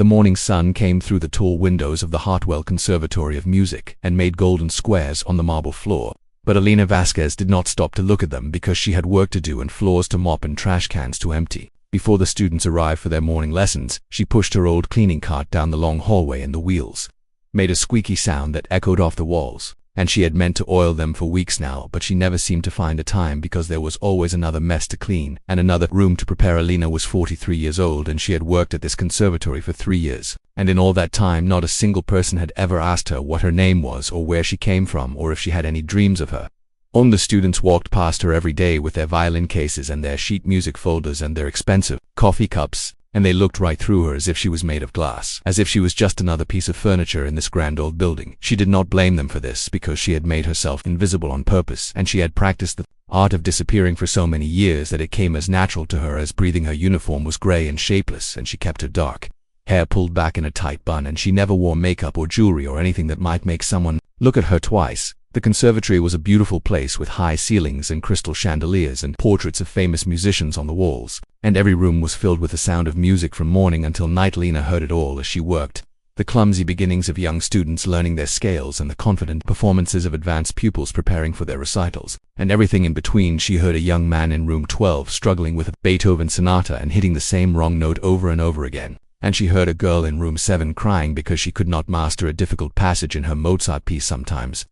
The morning sun came through the tall windows of the Hartwell Conservatory of Music and made golden squares on the marble floor. But Alina Vasquez did not stop to look at them because she had work to do and floors to mop and trash cans to empty. Before the students arrived for their morning lessons, she pushed her old cleaning cart down the long hallway and the wheels made a squeaky sound that echoed off the walls. And she had meant to oil them for weeks now, but she never seemed to find a time because there was always another mess to clean and another room to prepare. Alina was 43 years old and she had worked at this conservatory for 3 years. And in all that time, not a single person had ever asked her what her name was or where she came from or if she had any dreams of her. All the students walked past her every day with their violin cases and their sheet music folders and their expensive coffee cups, and they looked right through her as if she was made of glass, as if she was just another piece of furniture in this grand old building. She did not blame them for this because she had made herself invisible on purpose, and she had practiced the art of disappearing for so many years that it came as natural to her as breathing. Her uniform was gray and shapeless, and she kept her dark hair pulled back in a tight bun, and she never wore makeup or jewelry or anything that might make someone look at her twice. The conservatory was a beautiful place with high ceilings and crystal chandeliers and portraits of famous musicians on the walls, and every room was filled with the sound of music from morning until night. Lena heard it all as she worked. The clumsy beginnings of young students learning their scales and the confident performances of advanced pupils preparing for their recitals, and everything in between. She heard a young man in room 12 struggling with a Beethoven sonata and hitting the same wrong note over and over again. And she heard a girl in room 7 crying because she could not master a difficult passage in her Mozart piece. Sometimes,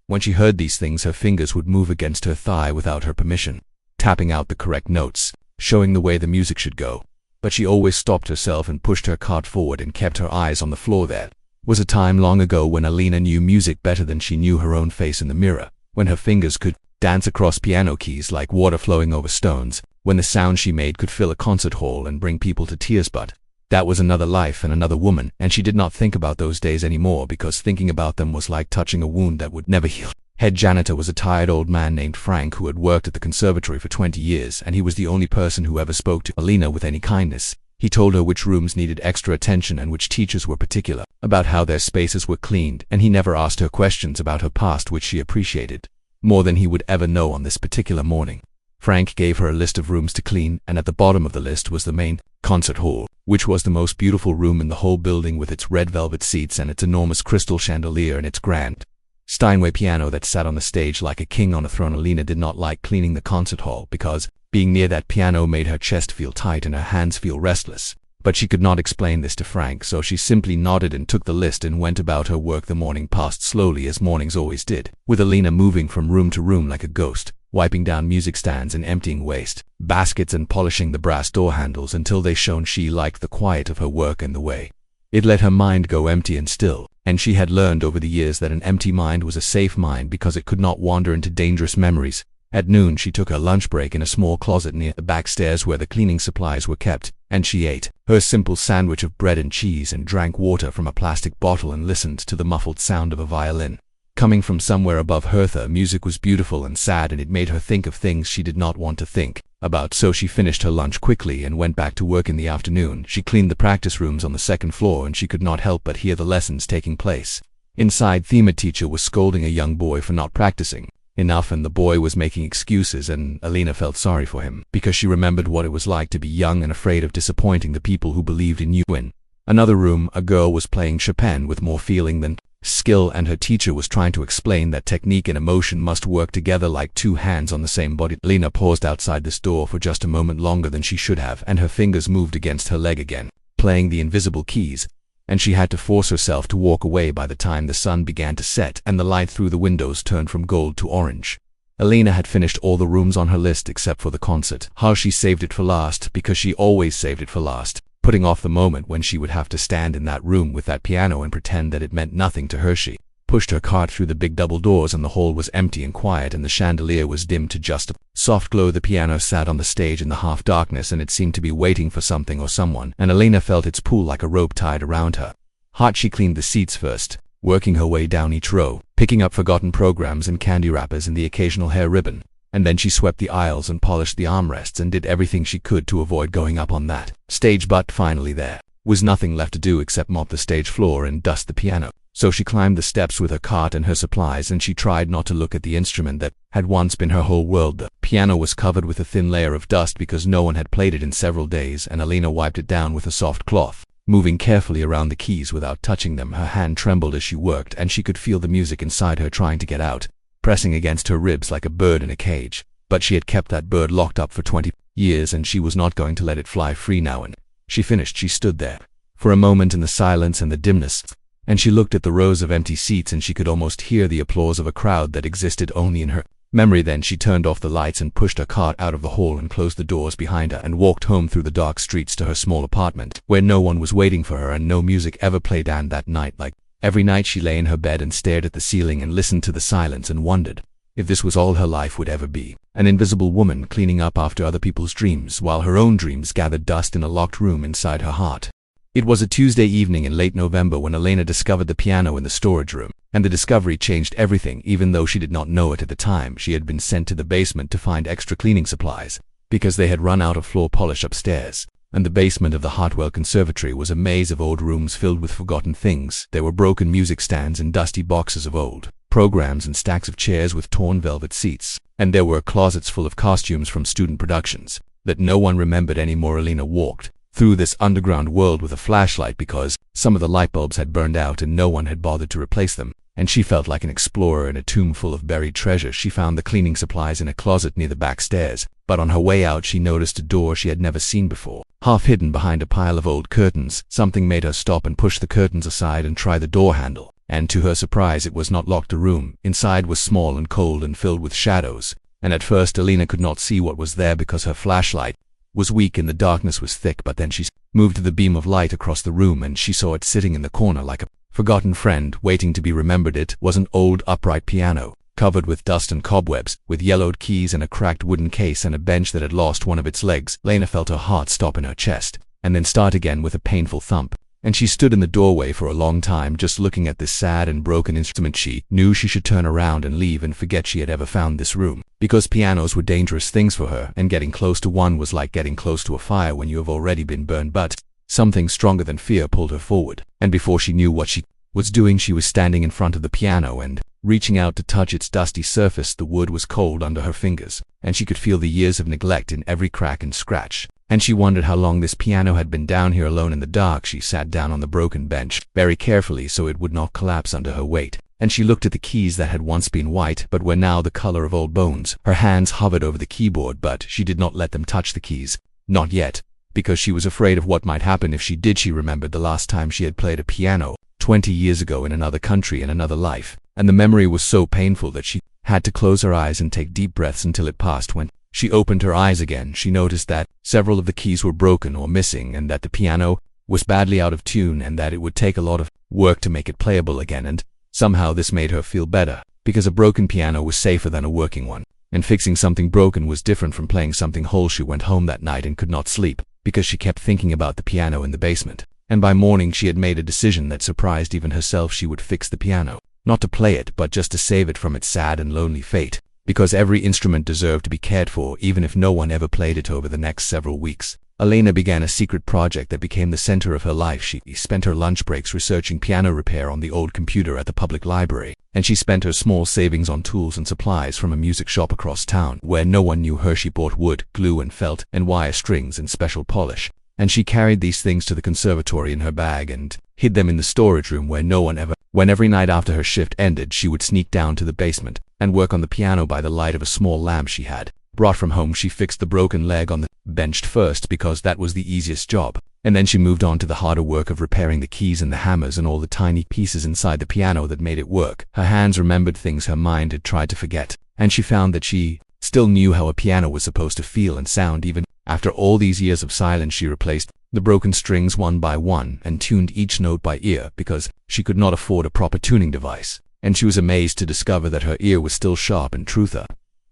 when she heard these things, her fingers would move against her thigh without her permission, tapping out the correct notes, showing the way the music should go. But she always stopped herself and pushed her cart forward and kept her eyes on the floor. There was a time long ago when Alina knew music better than she knew her own face in the mirror, when her fingers could dance across piano keys like water flowing over stones, when the sound she made could fill a concert hall and bring people to tears. But that was another life and another woman, and she did not think about those days anymore because thinking about them was like touching a wound that would never heal. Head janitor was a tired old man named Frank who had worked at the conservatory for 20 years, and he was the only person who ever spoke to Alina with any kindness. He told her which rooms needed extra attention and which teachers were particular about how their spaces were cleaned, and he never asked her questions about her past, which she appreciated more than he would ever know on this particular morning. Frank gave her a list of rooms to clean, and at the bottom of the list was the main concert hall, which was the most beautiful room in the whole building with its red velvet seats and its enormous crystal chandelier and its grand Steinway piano that sat on the stage like a king on a throne. Alina did not like cleaning the concert hall because being near that piano made her chest feel tight and her hands feel restless. But she could not explain this to Frank, so she simply nodded and took the list and went about her work. The morning passed slowly, as mornings always did, with Alina moving from room to room like a ghost, wiping down music stands and emptying waste baskets and polishing the brass door handles until they shone. She liked the quiet of her work and the way it let her mind go empty and still, and she had learned over the years that an empty mind was a safe mind because it could not wander into dangerous memories. At noon she took her lunch break in a small closet near the back stairs where the cleaning supplies were kept, and she ate her simple sandwich of bread and cheese and drank water from a plastic bottle and listened to the muffled sound of a violin coming from somewhere above her. The music was beautiful and sad, and it made her think of things she did not want to think about, so she finished her lunch quickly and went back to work. In the afternoon, she cleaned the practice rooms on the second floor, and she could not help but hear the lessons taking place. Inside, the teacher was scolding a young boy for not practicing enough, and the boy was making excuses, and Alina felt sorry for him because she remembered what it was like to be young and afraid of disappointing the people who believed in you. In another room, a girl was playing Chopin with more feeling than skill, and her teacher was trying to explain that technique and emotion must work together like two hands on the same body. Alina paused outside this door for just a moment longer than she should have, and her fingers moved against her leg again, playing the invisible keys, and she had to force herself to walk away by the time the sun began to set and the light through the windows turned from gold to orange. Alina had finished all the rooms on her list except for the concert. How she saved it for last, because she always saved it for last, putting off the moment when she would have to stand in that room with that piano and pretend that it meant nothing to her. She pushed her cart through the big double doors, and the hall was empty and quiet, and the chandelier was dimmed to just a soft glow. The piano sat on the stage in the half darkness, and it seemed to be waiting for something or someone, and Alina felt its pull like a rope tied around her heart. She cleaned the seats first, working her way down each row, picking up forgotten programs and candy wrappers and the occasional hair ribbon. And then she swept the aisles and polished the armrests and did everything she could to avoid going up on that stage. But finally there was nothing left to do except mop the stage floor and dust the piano. So she climbed the steps with her cart and her supplies, and she tried not to look at the instrument that had once been her whole world. The piano was covered with a thin layer of dust because no one had played it in several days, and Alina wiped it down with a soft cloth, moving carefully around the keys without touching them. Her hand trembled as she worked, and she could feel the music inside her trying to get out, pressing against her ribs like a bird in a cage. But she had kept that bird locked up for 20 years, and she was not going to let it fly free now. And she finished. She stood there for a moment in the silence and the dimness, and she looked at the rows of empty seats, and she could almost hear the applause of a crowd that existed only in her memory. Then she turned off the lights and pushed her cart out of the hall and closed the doors behind her and walked home through the dark streets to her small apartment, where no one was waiting for her and no music ever played. And that night, like every night, she lay in her bed and stared at the ceiling and listened to the silence and wondered if this was all her life would ever be. An invisible woman cleaning up after other people's dreams while her own dreams gathered dust in a locked room inside her heart. It was a Tuesday evening in late November when Elena discovered the piano in the storage room, and the discovery changed everything. Even though she did not know it at the time, she had been sent to the basement to find extra cleaning supplies, because they had run out of floor polish upstairs, and the basement of the Hartwell Conservatory was a maze of old rooms filled with forgotten things. There were broken music stands and dusty boxes of old programs and stacks of chairs with torn velvet seats, and there were closets full of costumes from student productions that no one remembered anymore. Elena walked through this underground world with a flashlight because some of the light bulbs had burned out and no one had bothered to replace them, and she felt like an explorer in a tomb full of buried treasure. She found the cleaning supplies in a closet near the back stairs, but on her way out she noticed a door she had never seen before. Half hidden behind a pile of old curtains, something made her stop and push the curtains aside and try the door handle, and to her surprise it was not locked. The room inside was small and cold and filled with shadows, and at first Elena could not see what was there because her flashlight was weak and the darkness was thick. But then she moved the beam of light across the room and she saw it sitting in the corner like a forgotten friend waiting to be remembered. It was an old upright piano, covered with dust and cobwebs, with yellowed keys and a cracked wooden case and a bench that had lost one of its legs. Elena felt her heart stop in her chest, and then start again with a painful thump, and she stood in the doorway for a long time just looking at this sad and broken instrument. She knew she should turn around and leave and forget she had ever found this room, because pianos were dangerous things for her, and getting close to one was like getting close to a fire when you have already been burned. But something stronger than fear pulled her forward, and before she knew what she was doing, she was standing in front of the piano and reaching out to touch its dusty surface. The wood was cold under her fingers, and she could feel the years of neglect in every crack and scratch, and she wondered how long this piano had been down here alone in the dark. She sat down on the broken bench very carefully so it would not collapse under her weight, and she looked at the keys that had once been white but were now the color of old bones. Her hands hovered over the keyboard, but she did not let them touch the keys. Not yet, because she was afraid of what might happen if she did. She remembered the last time she had played a piano, 20 years ago in another country in another life, and the memory was so painful that she had to close her eyes and take deep breaths until it passed. When she opened her eyes again, she noticed that several of the keys were broken or missing, and that the piano was badly out of tune, and that it would take a lot of work to make it playable again. And somehow this made her feel better, because a broken piano was safer than a working one, and fixing something broken was different from playing something whole. She went home that night and could not sleep, because she kept thinking about the piano in the basement, and by morning she had made a decision that surprised even herself. She would fix the piano, not to play it, but just to save it from its sad and lonely fate, because every instrument deserved to be cared for, even if no one ever played it. Over the next several weeks, Elena began a secret project that became the center of her life. She spent her lunch breaks researching piano repair on the old computer at the public library, and she spent her small savings on tools and supplies from a music shop across town where no one knew her. She bought wood, glue and felt, and wire strings and special polish, and she carried these things to the conservatory in her bag and hid them in the storage room where no one ever when every night after her shift ended she would sneak down to the basement and work on the piano by the light of a small lamp she had brought from home. She fixed the broken leg on the bench first because that was the easiest job, and then she moved on to the harder work of repairing the keys and the hammers and all the tiny pieces inside the piano that made it work. Her hands remembered things her mind had tried to forget, and she found that she still knew how a piano was supposed to feel and sound. Even after all these years of silence, she replaced the broken strings one by one and tuned each note by ear because she could not afford a proper tuning device, and she was amazed to discover that her ear was still sharp and truther.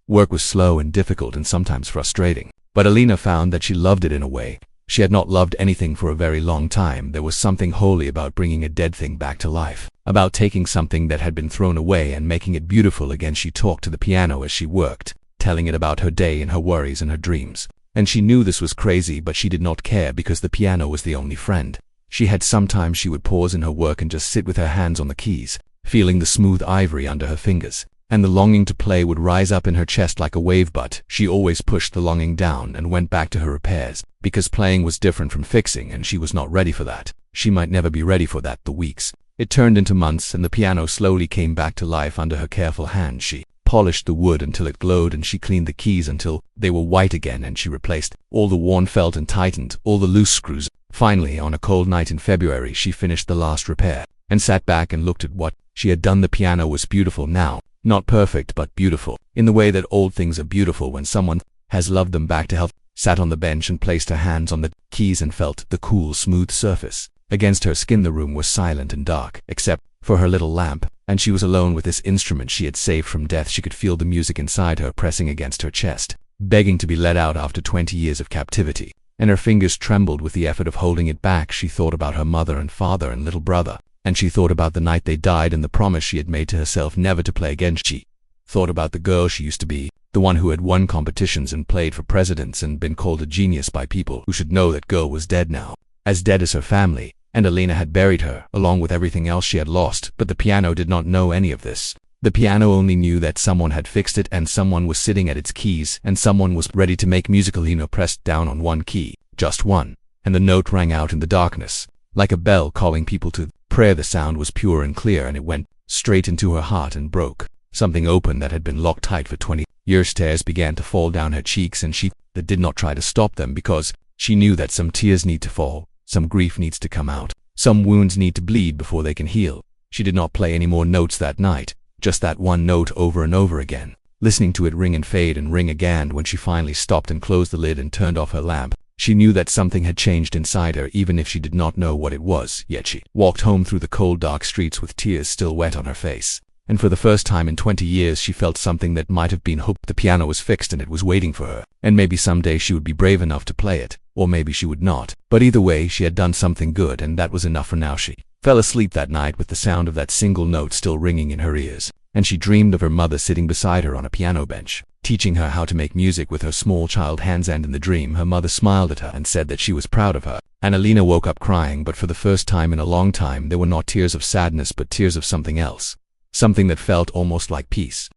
Work was slow and difficult and sometimes frustrating, but Elena found that she loved it in a way she had not loved anything for a very long time. There was something holy about bringing a dead thing back to life, about taking something that had been thrown away and making it beautiful again. She talked to the piano as she worked, telling it about her day and her worries and her dreams, and she knew this was crazy, but she did not care because the piano was the only friend she had. Sometimes she would pause in her work and just sit with her hands on the keys, feeling the smooth ivory under her fingers, and the longing to play would rise up in her chest like a wave, but she always pushed the longing down and went back to her repairs, because playing was different from fixing and she was not ready for that. she might never be ready for that. The weeks, it turned into months, and the piano slowly came back to life under her careful hand. She polished the wood until it glowed, and she cleaned the keys until they were white again, and she replaced all the worn felt and tightened all the loose screws. Finally, on a cold night in February, she finished the last repair and sat back and looked at what she had done. The piano was beautiful now, not perfect but beautiful, in the way that old things are beautiful when someone has loved them back to health. Sat on the bench and placed her hands on the keys and felt the cool, smooth surface against her skin. The room was silent and dark, except for her little lamp, and she was alone with this instrument she had saved from death. She could feel the music inside her pressing against her chest, begging to be let out after 20 years of captivity, and her fingers trembled with the effort of holding it back. She thought about her mother and father and little brother, and she thought about the night they died and the promise she had made to herself never to play again. She thought about the girl she used to be, the one who had won competitions and played for presidents and been called a genius by people who should know. That girl was dead now, as dead as her family, and Alina had buried her, along with everything else she had lost. But the piano did not know any of this. The piano only knew that someone had fixed it, and someone was sitting at its keys, and someone was ready to make music. Alina pressed down on one key, just one, and the note rang out in the darkness, like a bell calling people to prayer. The sound was pure and clear, and it went straight into her heart and broke something open that had been locked tight for 20 years. Tears began to fall down her cheeks, and she did not try to stop them, because she knew that some tears need to fall, some grief needs to come out, some wounds need to bleed before they can heal. She did not play any more notes that night, just that one note over and over again, listening to it ring and fade and ring again. When she finally stopped and closed the lid and turned off her lamp, she knew that something had changed inside her, even if she did not know what it was. Yet she walked home through the cold, dark streets with tears still wet on her face, and for the first time in 20 years she felt something that might have been hope. The piano was fixed and it was waiting for her, and maybe someday she would be brave enough to play it, or maybe she would not. But either way, she had done something good, and that was enough for now. She fell asleep that night with the sound of that single note still ringing in her ears, and she dreamed of her mother sitting beside her on a piano bench, teaching her how to make music with her small child hands. And in the dream, her mother smiled at her and said that she was proud of her. And Alina woke up crying, but for the first time in a long time, there were not tears of sadness but tears of something else, something that felt almost like peace.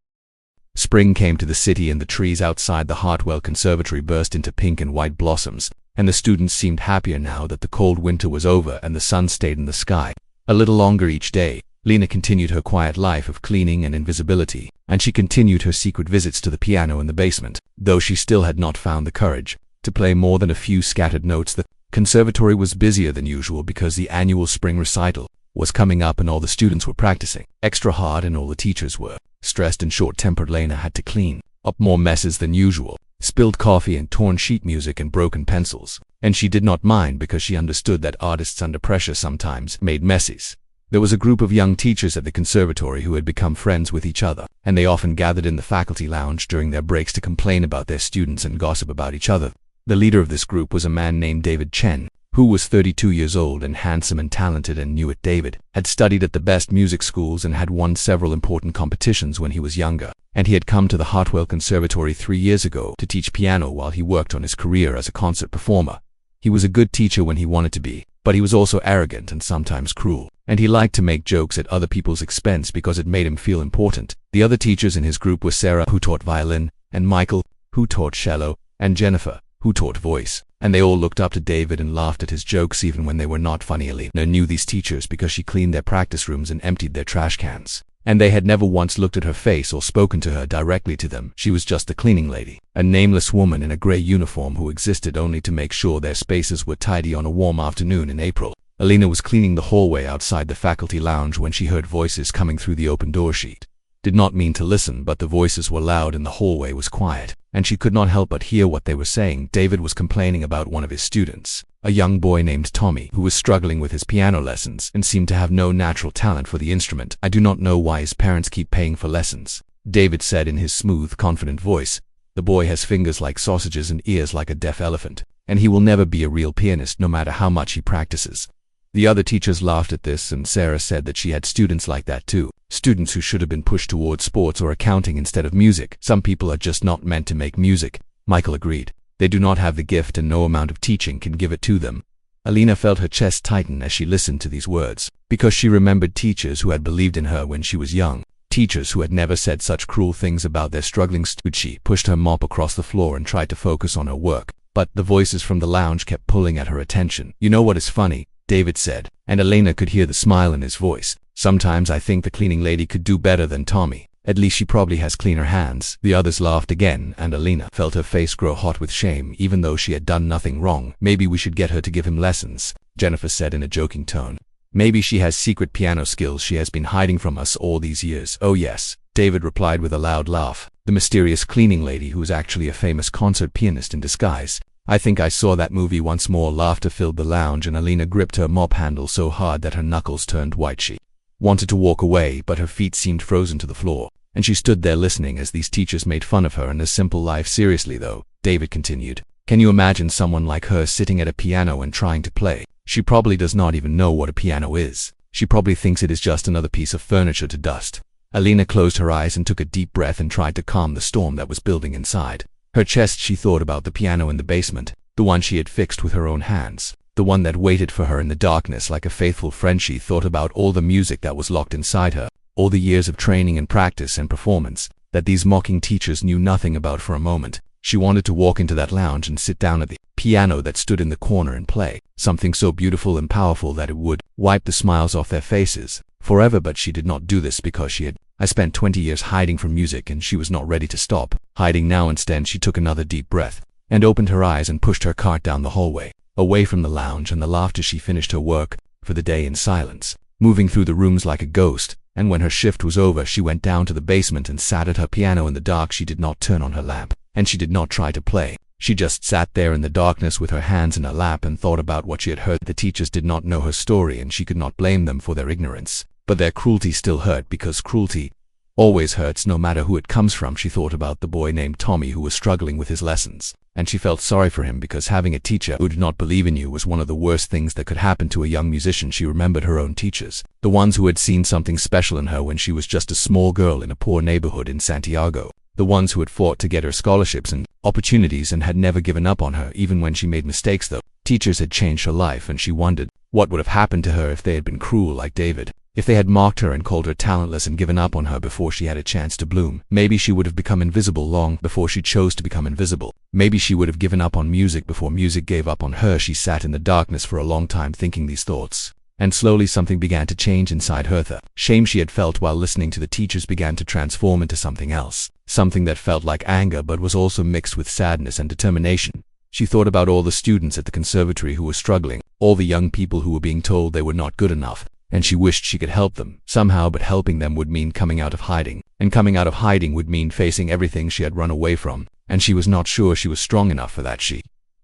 Spring came to the city, and the trees outside the Hartwell Conservatory burst into pink and white blossoms, and the students seemed happier now that the cold winter was over and the sun stayed in the sky a little longer each day. Lena continued her quiet life of cleaning and invisibility, and she continued her secret visits to the piano in the basement, though she still had not found the courage to play more than a few scattered notes. The conservatory was busier than usual because the annual spring recital was coming up and all the students were practicing extra hard, and all the teachers were stressed and short-tempered. Lena had to clean up more messes than usual, spilled coffee and torn sheet music and broken pencils, and she did not mind because she understood that artists under pressure sometimes made messes. There was a group of young teachers at the conservatory who had become friends with each other, and they often gathered in the faculty lounge during their breaks to complain about their students and gossip about each other. The leader of this group was a man named David Chen, who was 32 years old and handsome and talented and knew it. David had studied at the best music schools and had won several important competitions when he was younger, and he had come to the Hartwell Conservatory 3 years ago to teach piano while he worked on his career as a concert performer. He was a good teacher when he wanted to be, but he was also arrogant and sometimes cruel, and he liked to make jokes at other people's expense because it made him feel important. The other teachers in his group were Sarah, who taught violin, and Michael, who taught cello, and Jennifer, who taught voice, and they all looked up to David and laughed at his jokes even when they were not funny. Alina knew these teachers because she cleaned their practice rooms and emptied their trash cans, and they had never once looked at her face or spoken to her directly to them. She was just the cleaning lady, a nameless woman in a gray uniform who existed only to make sure their spaces were tidy on a warm afternoon in April. Alina was cleaning the hallway outside the faculty lounge when she heard voices coming through the open door. She did not mean to listen, but the voices were loud and the hallway was quiet, and she could not help but hear what they were saying. David was complaining about one of his students, a young boy named Tommy, who was struggling with his piano lessons and seemed to have no natural talent for the instrument. "I do not know why his parents keep paying for lessons," David said in his smooth, confident voice. "The boy has fingers like sausages and ears like a deaf elephant, and he will never be a real pianist no matter how much he practices." The other teachers laughed at this, and Sarah said that she had students like that too, students who should have been pushed towards sports or accounting instead of music. "Some people are just not meant to make music," Michael agreed. "They do not have the gift and no amount of teaching can give it to them." Alina felt her chest tighten as she listened to these words, because she remembered teachers who had believed in her when she was young, teachers who had never said such cruel things about their struggling students. She pushed her mop across the floor and tried to focus on her work, but the voices from the lounge kept pulling at her attention. "You know what is funny?" David said, and Elena could hear the smile in his voice. Sometimes I think the cleaning lady could do better than Tommy. At least she probably has cleaner hands. The others laughed again, and Elena felt her face grow hot with shame, even though she had done nothing wrong. Maybe we should get her to give him lessons, Jennifer said in a joking tone. Maybe she has secret piano skills she has been hiding from us all these years. Oh yes, David replied with a loud laugh. The mysterious cleaning lady who was actually a famous concert pianist in disguise. I think I saw that movie once more. Laughter filled the lounge and Elena gripped her mop handle so hard that her knuckles turned white. She wanted to walk away, but her feet seemed frozen to the floor, and she stood there listening as these teachers made fun of her and her simple life. Seriously though, David continued, can you imagine someone like her sitting at a piano and trying to play? She probably does not even know what a piano is. She probably thinks it is just another piece of furniture to dust. Elena closed her eyes and took a deep breath and tried to calm the storm that was building inside her chest. She thought about the piano in the basement, the one she had fixed with her own hands, the one that waited for her in the darkness like a faithful friend. She thought about all the music that was locked inside her, all the years of training and practice and performance that these mocking teachers knew nothing about. For a moment, she wanted to walk into that lounge and sit down at the piano that stood in the corner and play something so beautiful and powerful that it would wipe the smiles off their faces forever. But she did not do this because I spent 20 years hiding from music and she was not ready to stop hiding now. Instead, she took another deep breath and opened her eyes and pushed her cart down the hallway, away from the lounge and the laughter. She finished her work for the day in silence, moving through the rooms like a ghost, and when her shift was over, she went down to the basement and sat at her piano in the dark. She did not turn on her lamp, and she did not try to play. She just sat there in the darkness with her hands in her lap and thought about what she had heard. The teachers did not know her story and she could not blame them for their ignorance, but their cruelty still hurt because cruelty always hurts no matter who it comes from. She thought about the boy named Tommy who was struggling with his lessons, and she felt sorry for him because having a teacher who did not believe in you was one of the worst things that could happen to a young musician. She remembered her own teachers, the ones who had seen something special in her when she was just a small girl in a poor neighborhood in Santiago, the ones who had fought to get her scholarships and opportunities and had never given up on her even when she made mistakes. Though teachers had changed her life, and she wondered what would have happened to her if they had been cruel like David. If they had mocked her and called her talentless and given up on her before she had a chance to bloom, maybe she would have become invisible long before she chose to become invisible. Maybe she would have given up on music before music gave up on her. She sat in the darkness for a long time thinking these thoughts, and slowly something began to change inside her. The shame she had felt while listening to the teachers began to transform into something else, something that felt like anger but was also mixed with sadness and determination. She thought about all the students at the conservatory who were struggling, all the young people who were being told they were not good enough, and she wished she could help them somehow, but helping them would mean coming out of hiding, and coming out of hiding would mean facing everything she had run away from, and she was not sure she was strong enough for that. She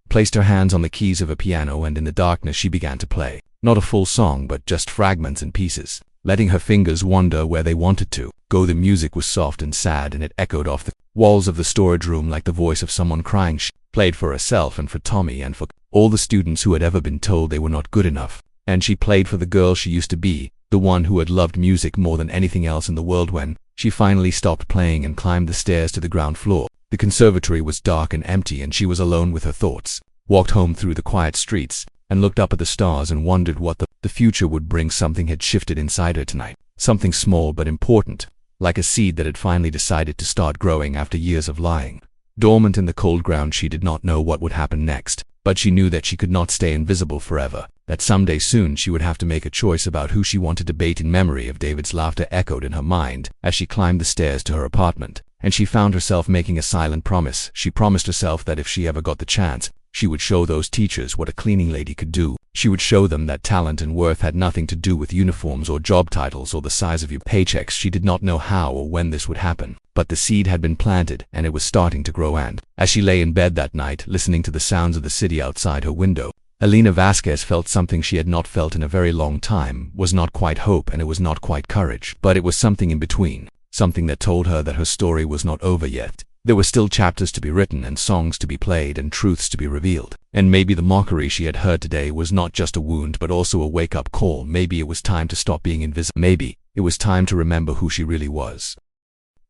placed her hands on the keys of a piano and in the darkness she began to play, not a full song but just fragments and pieces, letting her fingers wander where they wanted to go. The music was soft and sad and it echoed off the walls of the storage room like the voice of someone crying. She played for herself and for Tommy and for all the students who had ever been told they were not good enough. And she played for the girl she used to be, the one who had loved music more than anything else in the world. When she finally stopped playing and climbed the stairs to the ground floor, the conservatory was dark and empty and she was alone with her thoughts, walked home through the quiet streets, and looked up at the stars and wondered what the future would bring. Something had shifted inside her tonight, something small but important, like a seed that had finally decided to start growing after years of lying dormant in the cold ground. She did not know what would happen next, but she knew that she could not stay invisible forever, that someday soon she would have to make a choice about who she wanted to bait. In memory of David's laughter echoed in her mind as she climbed the stairs to her apartment, and she found herself making a silent promise. She promised herself that if she ever got the chance, she would show those teachers what a cleaning lady could do. She would show them that talent and worth had nothing to do with uniforms or job titles or the size of your paychecks. She did not know how or when this would happen, but the seed had been planted and it was starting to grow. And as she lay in bed that night, listening to the sounds of the city outside her window, Elena Vasquez felt something she had not felt in a very long time. Was not quite hope and it was not quite courage, but it was something in between, something that told her that her story was not over yet. There were still chapters to be written and songs to be played and truths to be revealed. And maybe the mockery she had heard today was not just a wound but also a wake-up call. Maybe it was time to stop being invisible. Maybe it was time to remember who she really was.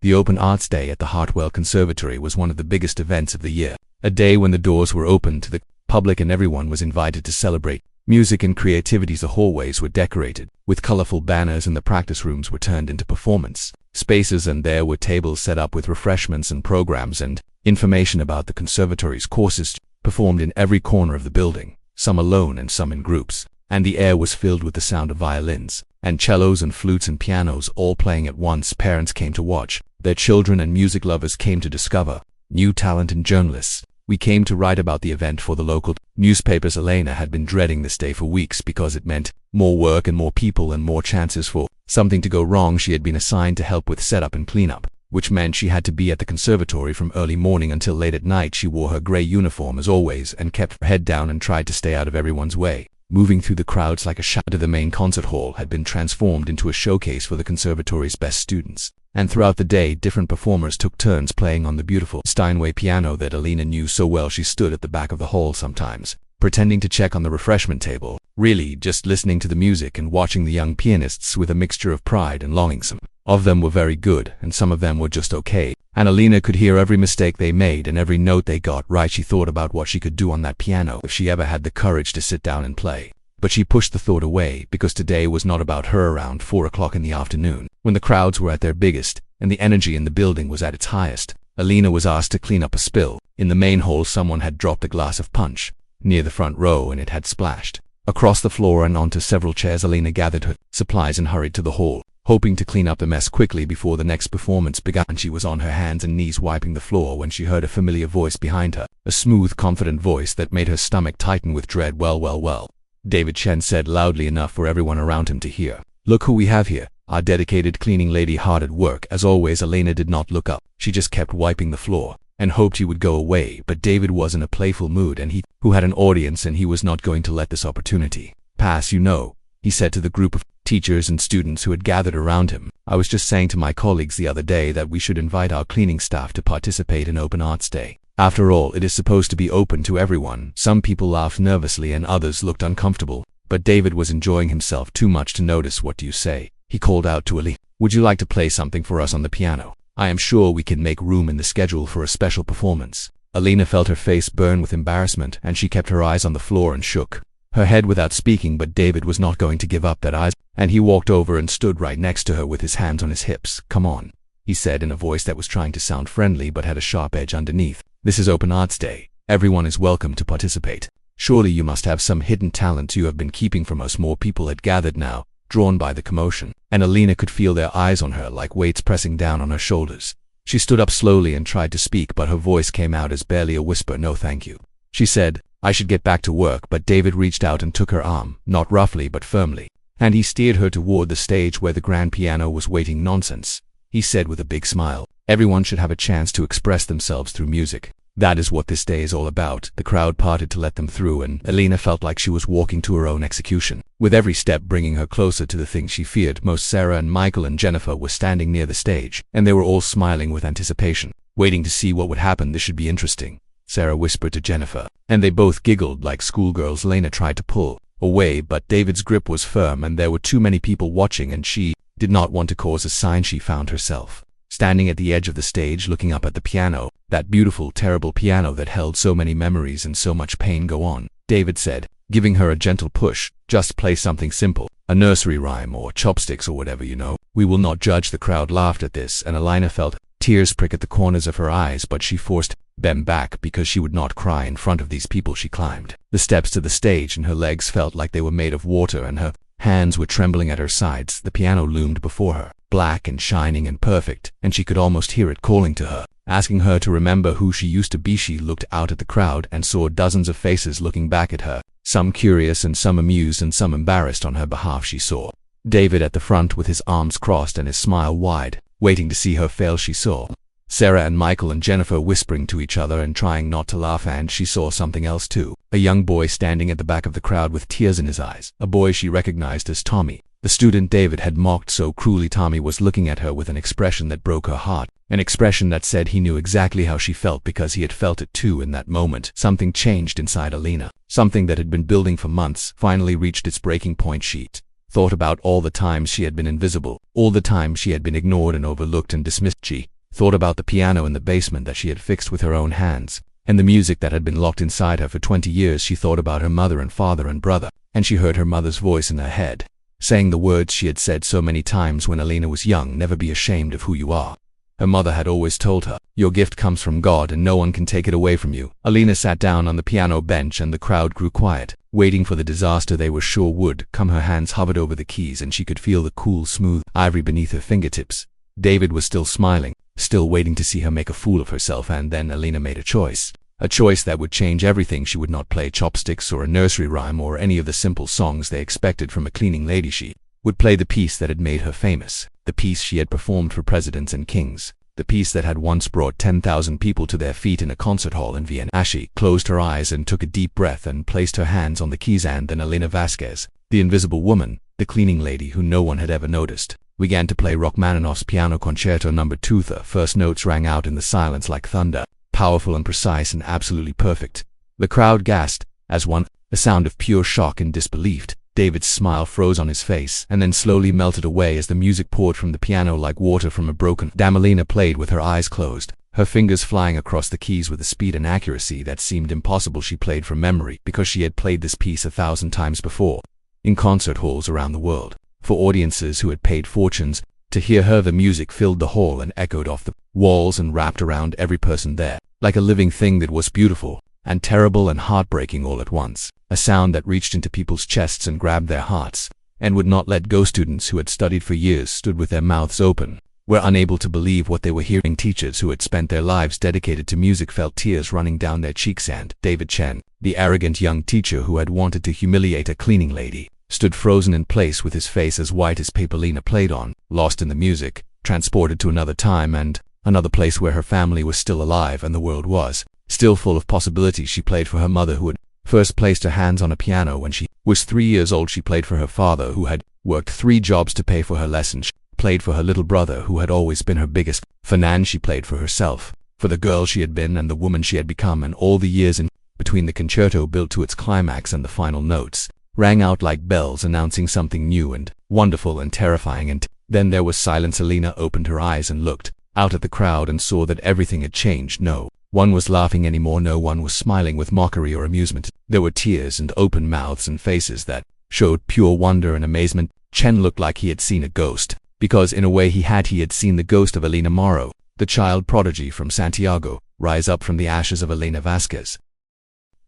The Open Arts Day at the Hartwell Conservatory was one of the biggest events of the year, a day when the doors were open to the public and everyone was invited to celebrate music and creativity. The hallways were decorated with colorful banners and the practice rooms were turned into performance spaces, and there were tables set up with refreshments and programs and information about the conservatory's courses performed in every corner of the building, some alone and some in groups. and the air was filled with the sound of violins, and cellos and flutes and pianos all playing at once. Parents came to watch, their children and music lovers came to discover new talent, and journalists. We came to write about the event for the local newspapers. Elena had been dreading this day for weeks because it meant more work and more people and more chances for something to go wrong. She had been assigned to help with setup and cleanup, which meant she had to be at the conservatory from early morning until late at night. She wore her gray uniform as always and kept her head down and tried to stay out of everyone's way. Moving through the crowds like a shadow, the main concert hall had been transformed into a showcase for the conservatory's best students. And throughout the day, different performers took turns playing on the beautiful Steinway piano that Alina knew so well. She stood at the back of the hall sometimes, pretending to check on the refreshment table, really just listening to the music and watching the young pianists with a mixture of pride and longing. Some of them were very good, and some of them were just okay, and Alina could hear every mistake they made and every note they got right. She thought about what she could do on that piano if she ever had the courage to sit down and play. But she pushed the thought away because today was not about her. Around 4 o'clock in the afternoon, when the crowds were at their biggest and the energy in the building was at its highest, Alina was asked to clean up a spill. In the main hall, someone had dropped a glass of punch near the front row and it had splashed across the floor and onto several chairs. Alina gathered her supplies and hurried to the hall, hoping to clean up the mess quickly before the next performance began. She was on her hands and knees wiping the floor when she heard a familiar voice behind her, a smooth, confident voice that made her stomach tighten with dread. Well. David Chen said loudly enough for everyone around him to hear. Look who we have here, our dedicated cleaning lady, hard at work. As always, Elena did not look up. She just kept wiping the floor and hoped he would go away, but David was in a playful mood and he who had an audience and he was not going to let this opportunity pass. He said to the group of teachers and students who had gathered around him. I was just saying to my colleagues the other day that we should invite our cleaning staff to participate in Open Arts Day. After all, it is supposed to be open to everyone. Some people laughed nervously and others looked uncomfortable, but David was enjoying himself too much to notice. What do you say? He called out to Ali. Would you like to play something for us on the piano? I am sure we can make room in the schedule for a special performance. Alina felt her face burn with embarrassment and she kept her eyes on the floor and shook her head without speaking, but David was not going to give up that eyes, and he walked over and stood right next to her with his hands on his hips. Come on, he said in a voice that was trying to sound friendly but had a sharp edge underneath. This is Open Arts Day. Everyone is welcome to participate. Surely you must have some hidden talent you have been keeping from us. More people had gathered now, drawn by the commotion, and Alina could feel their eyes on her like weights pressing down on her shoulders. She stood up slowly and tried to speak, but her voice came out as barely a whisper. No thank you, she said. I should get back to work. But David reached out and took her arm, not roughly but firmly, and he steered her toward the stage where the grand piano was waiting. Nonsense, he said with a big smile. Everyone should have a chance to express themselves through music. That is what this day is all about. The crowd parted to let them through, and Alina felt like she was walking to her own execution, with every step bringing her closer to the thing she feared most. Sarah and Michael and Jennifer were standing near the stage, and they were all smiling with anticipation, waiting to see what would happen. This should be interesting, Sarah whispered to Jennifer, and they both giggled like schoolgirls. Lena tried to pull away, but David's grip was firm and there were too many people watching and she did not want to cause a sign. She found herself standing at the edge of the stage looking up at the piano, that beautiful, terrible piano that held so many memories and so much pain. Go on, David said, giving her a gentle push. Just play something simple, a nursery rhyme or chopsticks or whatever you know. We will not judge. The crowd laughed at this and Alina felt tears prick at the corners of her eyes, but she forced them back because she would not cry in front of these people. She climbed the steps to the stage and her legs felt like they were made of water and her hands were trembling at her sides. The piano loomed before her, black and shining and perfect, and she could almost hear it calling to her, asking her to remember who she used to be. She looked out at the crowd and saw dozens of faces looking back at her, some curious and some amused and some embarrassed on her behalf. She saw David at the front with his arms crossed and his smile wide, waiting to see her fail. She saw Sarah and Michael and Jennifer whispering to each other and trying not to laugh, and she saw something else too. A young boy standing at the back of the crowd with tears in his eyes, a boy she recognized as Tommy, the student David had mocked so cruelly. Tommy was looking at her with an expression that broke her heart, an expression that said he knew exactly how she felt because he had felt it too. In that moment, something changed inside Alina. Something that had been building for months finally reached its breaking point. She thought about all the times she had been invisible, all the times she had been ignored and overlooked and dismissed. She thought about the piano in the basement that she had fixed with her own hands, and the music that had been locked inside her for 20 years. She thought about her mother and father and brother, and she heard her mother's voice in her head, saying the words she had said so many times when Alina was young, never be ashamed of who you are. Her mother had always told her, "Your gift comes from God and no one can take it away from you." Alina sat down on the piano bench and the crowd grew quiet, waiting for the disaster they were sure would come. Her hands hovered over the keys and she could feel the cool, smooth ivory beneath her fingertips. David was still smiling, still waiting to see her make a fool of herself, and then Alina made a choice. A choice that would change everything. She would not play chopsticks or a nursery rhyme or any of the simple songs they expected from a cleaning lady. She would play the piece that had made her famous, the piece she had performed for presidents and kings, the piece that had once brought 10,000 people to their feet in a concert hall in Vienna. As she closed her eyes and took a deep breath and placed her hands on the keys, and then Elena Vasquez, the invisible woman, the cleaning lady who no one had ever noticed, began to play Rachmaninoff's Piano Concerto No. 2. The first notes rang out in the silence like thunder, powerful and precise and absolutely perfect. The crowd gasped as one, a sound of pure shock and disbelief. David's smile froze on his face and then slowly melted away as the music poured from the piano like water from a broken dam. Alina played with her eyes closed, her fingers flying across the keys with a speed and accuracy that seemed impossible. She played from memory because she had played this piece 1,000 times before, in concert halls around the world, for audiences who had paid fortunes to hear her. The music filled the hall and echoed off the walls and wrapped around every person there, like a living thing that was beautiful and terrible and heartbreaking all at once, a sound that reached into people's chests and grabbed their hearts, and would not let go. Students who had studied for years stood with their mouths open, were unable to believe what they were hearing. Teachers who had spent their lives dedicated to music felt tears running down their cheeks, and David Chen, the arrogant young teacher who had wanted to humiliate a cleaning lady, stood frozen in place with his face as white as paper. Lena played on, lost in the music, transported to another time and another place where her family was still alive and the world was still full of possibilities. She played for her mother who had first placed her hands on a piano when she was 3 years old. She played for her father who had worked 3 jobs to pay for her lessons. She played for her little brother who had always been her biggest fan. She played for herself, for the girl she had been and the woman she had become, and all the years in between. The concerto built to its climax and the final notes rang out like bells announcing something new and wonderful and terrifying, and then there was silence. Alina opened her eyes and looked out at the crowd and saw that everything had changed. No one was laughing anymore, no one was smiling with mockery or amusement. There were tears and open mouths and faces that showed pure wonder and amazement. Chen looked like he had seen a ghost, because in a way he had seen the ghost of Elena Morrow, the child prodigy from Santiago, rise up from the ashes of Elena Vasquez.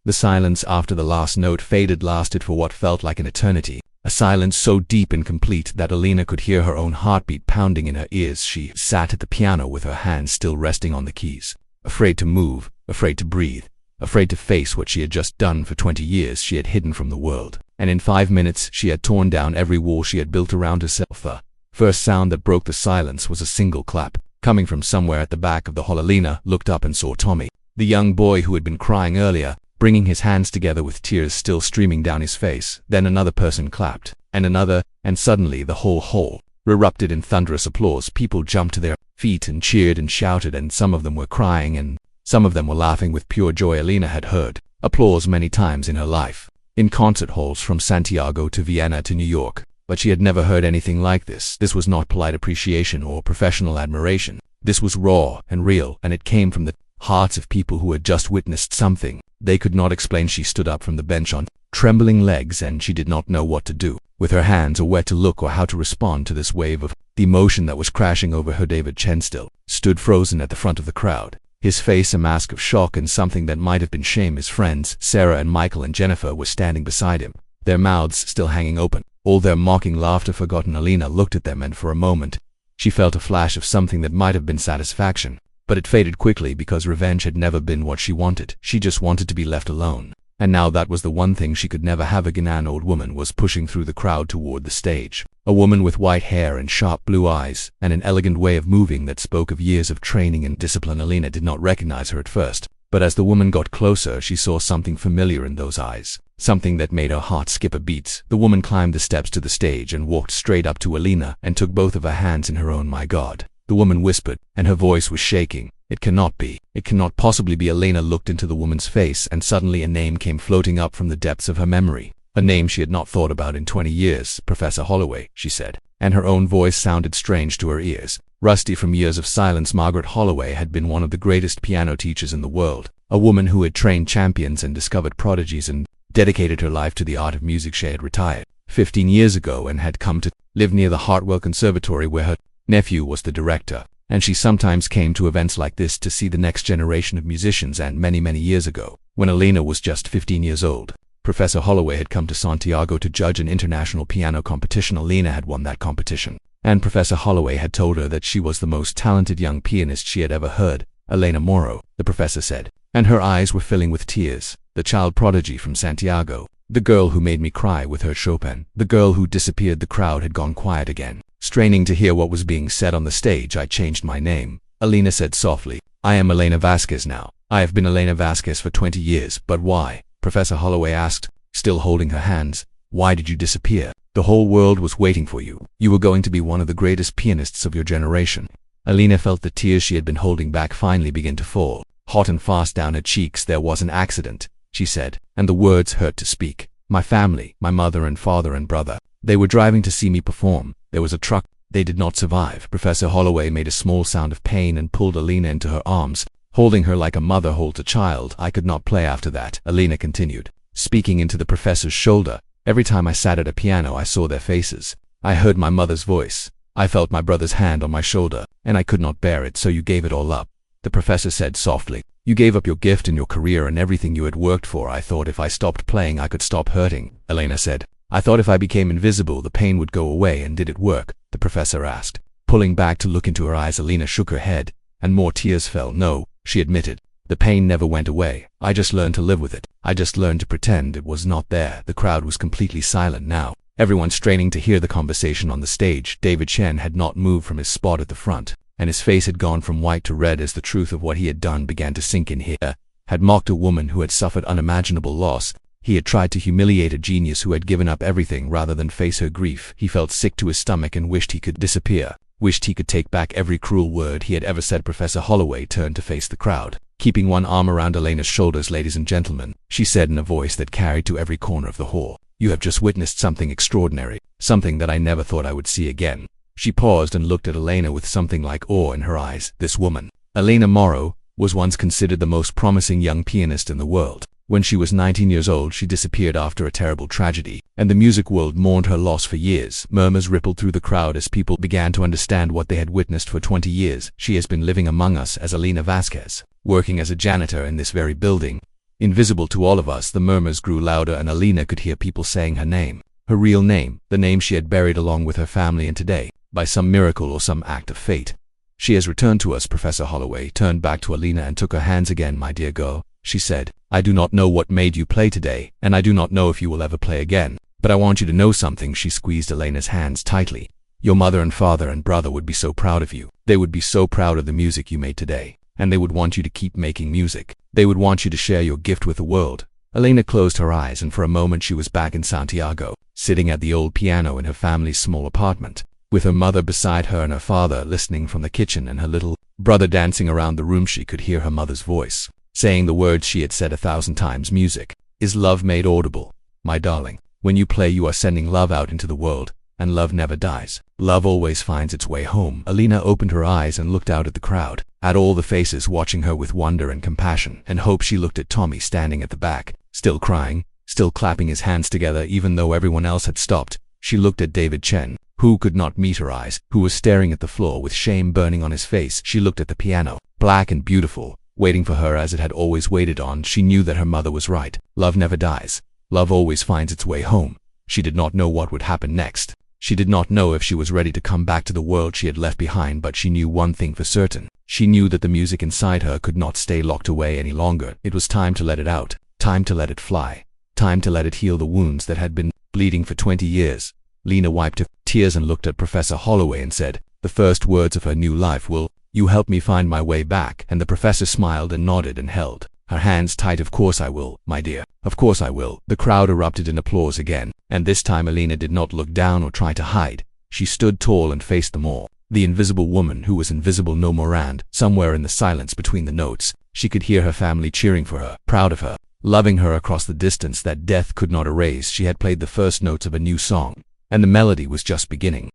The silence after the last note faded lasted for what felt like an eternity, a silence so deep and complete that Elena could hear her own heartbeat pounding in her ears. She sat at the piano with her hands still resting on the keys, afraid to move, afraid to breathe, afraid to face what she had just done. For 20 years she had hidden from the world, and in 5 minutes she had torn down every wall she had built around herself. The first sound that broke the silence was a single clap, coming from somewhere at the back of the hall. Alina looked up and saw Tommy, the young boy who had been crying earlier, bringing his hands together with tears still streaming down his face. Then another person clapped, and another, and suddenly the whole hall erupted in thunderous applause. People jumped to their feet and cheered and shouted, and some of them were crying and some of them were laughing with pure joy. Alina had heard applause many times in her life, in concert halls from Santiago to Vienna to New York, but she had never heard anything like this. This was not polite appreciation or professional admiration. This was raw and real, and it came from the hearts of people who had just witnessed something they could not explain. She stood up from the bench on trembling legs, and she did not know what to do with her hands or where to look or how to respond to this wave of the emotion that was crashing over her. David Chen still stood frozen at the front of the crowd, his face a mask of shock and something that might have been shame. His friends, Sarah and Michael and Jennifer, were standing beside him, their mouths still hanging open, all their mocking laughter forgotten. Alina looked at them, and for a moment she felt a flash of something that might have been satisfaction, but it faded quickly because revenge had never been what she wanted. She just wanted to be left alone. And now that was the one thing she could never have again. An old woman was pushing through the crowd toward the stage, a woman with white hair and sharp blue eyes, and an elegant way of moving that spoke of years of training and discipline. Alina did not recognize her at first, but as the woman got closer she saw something familiar in those eyes, something that made her heart skip a beat. The woman climbed the steps to the stage and walked straight up to Alina and took both of her hands in her own. "My God," the woman whispered, and her voice was shaking. "It cannot be. It cannot possibly be." Alina looked into the woman's face, and suddenly a name came floating up from the depths of her memory. A name she had not thought about in 20 years. "Professor Holloway," she said, and her own voice sounded strange to her ears, rusty from years of silence. Margaret Holloway had been one of the greatest piano teachers in the world, a woman who had trained champions and discovered prodigies and dedicated her life to the art of music. She had retired 15 years ago and had come to live near the Hartwell Conservatory, where her nephew was the director. and she sometimes came to events like this to see the next generation of musicians. And many years ago, when Alina was just 15 years old, Professor Holloway had come to Santiago to judge an international piano competition. Alina had won that competition, and Professor Holloway had told her that she was the most talented young pianist she had ever heard. Elena Moro, the professor said, and her eyes were filling with tears. The child prodigy from Santiago, the girl who made me cry with her Chopin, the girl who disappeared. The crowd had gone quiet again, straining to hear what was being said on the stage. I changed my name, Alina said softly. I am Elena Vasquez now. I have been Elena Vasquez for 20 years. But why? Professor Holloway asked, still holding her hands. Why did you disappear? The whole world was waiting for you. You were going to be one of the greatest pianists of your generation. Alina felt the tears she had been holding back finally begin to fall, hot and fast down her cheeks. There was an accident, she said, and the words hurt to speak. My family, my mother and father and brother, they were driving to see me perform. There was a truck. They did not survive. Professor Holloway made a small sound of pain and pulled Alina into her arms, holding her like a mother holds a child. I could not play after that, Alina continued, speaking into the professor's shoulder. Every time I sat at a piano, I saw their faces. I heard my mother's voice. I felt my brother's hand on my shoulder, and I could not bear it. So you gave it all up, the professor said softly. You gave up your gift and your career and everything you had worked for. I thought if I stopped playing, I could stop hurting, Elena said. I thought if I became invisible, the pain would go away. And did it work? The professor asked, pulling back to look into her eyes. Alina shook her head, and more tears fell. No, she admitted. The pain never went away. I just learned to live with it. I just learned to pretend it was not there. The crowd was completely silent now, everyone straining to hear the conversation on the stage. David Chen had not moved from his spot at the front, and his face had gone from white to red as the truth of what he had done began to sink in. He had mocked a woman who had suffered unimaginable loss. He had tried to humiliate a genius who had given up everything rather than face her grief. He felt sick to his stomach and wished he could disappear, wished he could take back every cruel word he had ever said. Professor Holloway turned to face the crowd, keeping one arm around Elena's shoulders. Ladies and gentlemen, she said in a voice that carried to every corner of the hall, you have just witnessed something extraordinary, something that I never thought I would see again. She paused and looked at Elena with something like awe in her eyes. This woman, Elena Moro, was once considered the most promising young pianist in the world. When she was 19 years old, she disappeared after a terrible tragedy, and the music world mourned her loss for years. Murmurs rippled through the crowd as people began to understand what they had witnessed for 20 years. She has been living among us as Elena Vasquez, working as a janitor in this very building. Invisible to all of us, the murmurs grew louder, and Elena could hear people saying her name, her real name, the name she had buried along with her family. And today, by some miracle or some act of fate, she has returned to us. Professor Holloway turned back to Elena and took her hands again. My dear girl, she said, I do not know what made you play today, and I do not know if you will ever play again, but I want you to know something. She squeezed Elena's hands tightly. Your mother and father and brother would be so proud of you. They would be so proud of the music you made today, and they would want you to keep making music. They would want you to share your gift with the world. Elena closed her eyes, and for a moment she was back in Santiago, sitting at the old piano in her family's small apartment, with her mother beside her and her father listening from the kitchen and her little brother dancing around the room. She could hear her mother's voice, saying the words she had said 1,000 times. Music is love made audible. My darling, when you play, you are sending love out into the world, and love never dies. Love always finds its way home. Elena opened her eyes and looked out at the crowd, at all the faces watching her with wonder and compassion and hope. She looked at Tommy standing at the back, still crying, still clapping his hands together even though everyone else had stopped. She looked at David Chen, who could not meet her eyes, who was staring at the floor with shame burning on his face. She looked at the piano, black and beautiful, waiting for her as it had always waited on. She knew that her mother was right. Love never dies. Love always finds its way home. She did not know what would happen next. She did not know if she was ready to come back to the world she had left behind, but she knew one thing for certain. She knew that the music inside her could not stay locked away any longer. It was time to let it out, time to let it fly, time to let it heal the wounds that had been bleeding for 20 years. Lena wiped her tears and looked at Professor Holloway and said, the first words of her new life, will you help me find my way back? And the professor smiled and nodded and held her hands tight. Of course I will, my dear. Of course I will. The crowd erupted in applause again, and this time Elena did not look down or try to hide. She stood tall and faced them all. The invisible woman who was invisible no more, and somewhere in the silence between the notes, she could hear her family cheering for her, proud of her, loving her across the distance that death could not erase. She had played the first notes of a new song, and the melody was just beginning.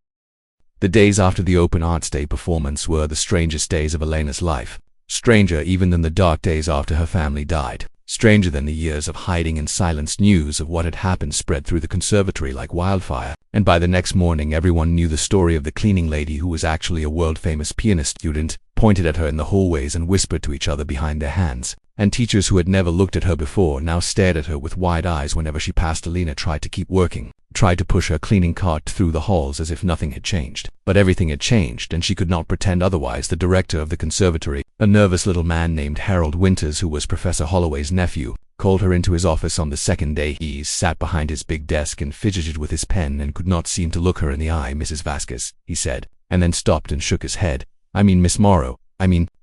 The days after the Open Arts Day performance were the strangest days of Elena's life, stranger even than the dark days after her family died. Stranger than the years of hiding in silence, news of what had happened spread through the conservatory like wildfire, and by the next morning everyone knew the story of the cleaning lady who was actually a world-famous pianist student, pointed at her in the hallways and whispered to each other behind their hands. And teachers who had never looked at her before now stared at her with wide eyes whenever she passed. Alina tried to keep working, tried to push her cleaning cart through the halls as if nothing had changed. But everything had changed, and she could not pretend otherwise. The director of the conservatory, a nervous little man named Harold Winters, who was Professor Holloway's nephew, called her into his office on the second day. He sat behind his big desk and fidgeted with his pen and could not seem to look her in the eye. "Mrs. Vasquez," he said, and then stopped and shook his head. Miss Morrow.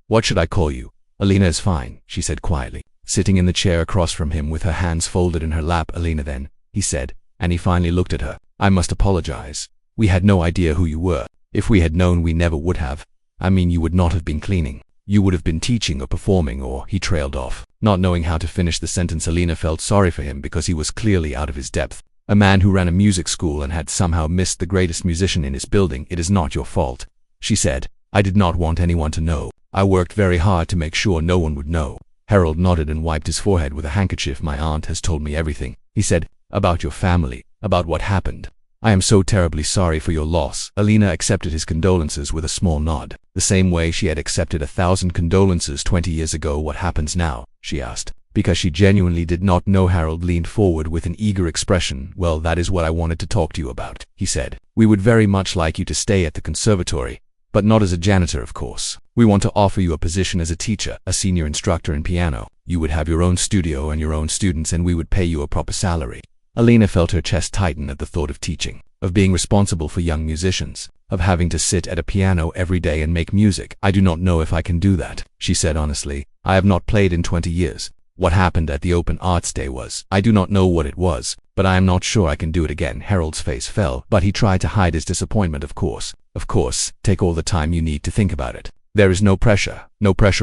What should I call you?" "Alina is fine," she said quietly, sitting in the chair across from him with her hands folded in her lap. "Alina then," he said, and he finally looked at her. "I must apologize. We had no idea who you were. If we had known, we never would have. You would not have been cleaning. You would have been teaching or performing or—" He trailed off, not knowing how to finish the sentence. Alina felt sorry for him because he was clearly out of his depth. A man who ran a music school and had somehow missed the greatest musician in his building. "It is not your fault," she said. "I did not want anyone to know. I worked very hard to make sure no one would know." Harold nodded and wiped his forehead with a handkerchief. "My aunt has told me everything," he said, "about your family, about what happened. I am so terribly sorry for your loss." Alina accepted his condolences with a small nod, the same way she had accepted 1,000 condolences 20 years ago. "What happens now?" she asked, because she genuinely did not know. Harold leaned forward with an eager expression. "Well, that is what I wanted to talk to you about," he said. "We would very much like you to stay at the conservatory, but not as a janitor, of course. We want to offer you a position as a teacher, a senior instructor in piano. You would have your own studio and your own students, and we would pay you a proper salary." Alina felt her chest tighten at the thought of teaching, of being responsible for young musicians, of having to sit at a piano every day and make music. "I do not know if I can do that," she said honestly. "I have not played in 20 years. What happened at the Open Arts Day was— I do not know what it was, but I am not sure I can do it again." Harold's face fell, but he tried to hide his disappointment. Of course, take all the time you need to think about it. There is no pressure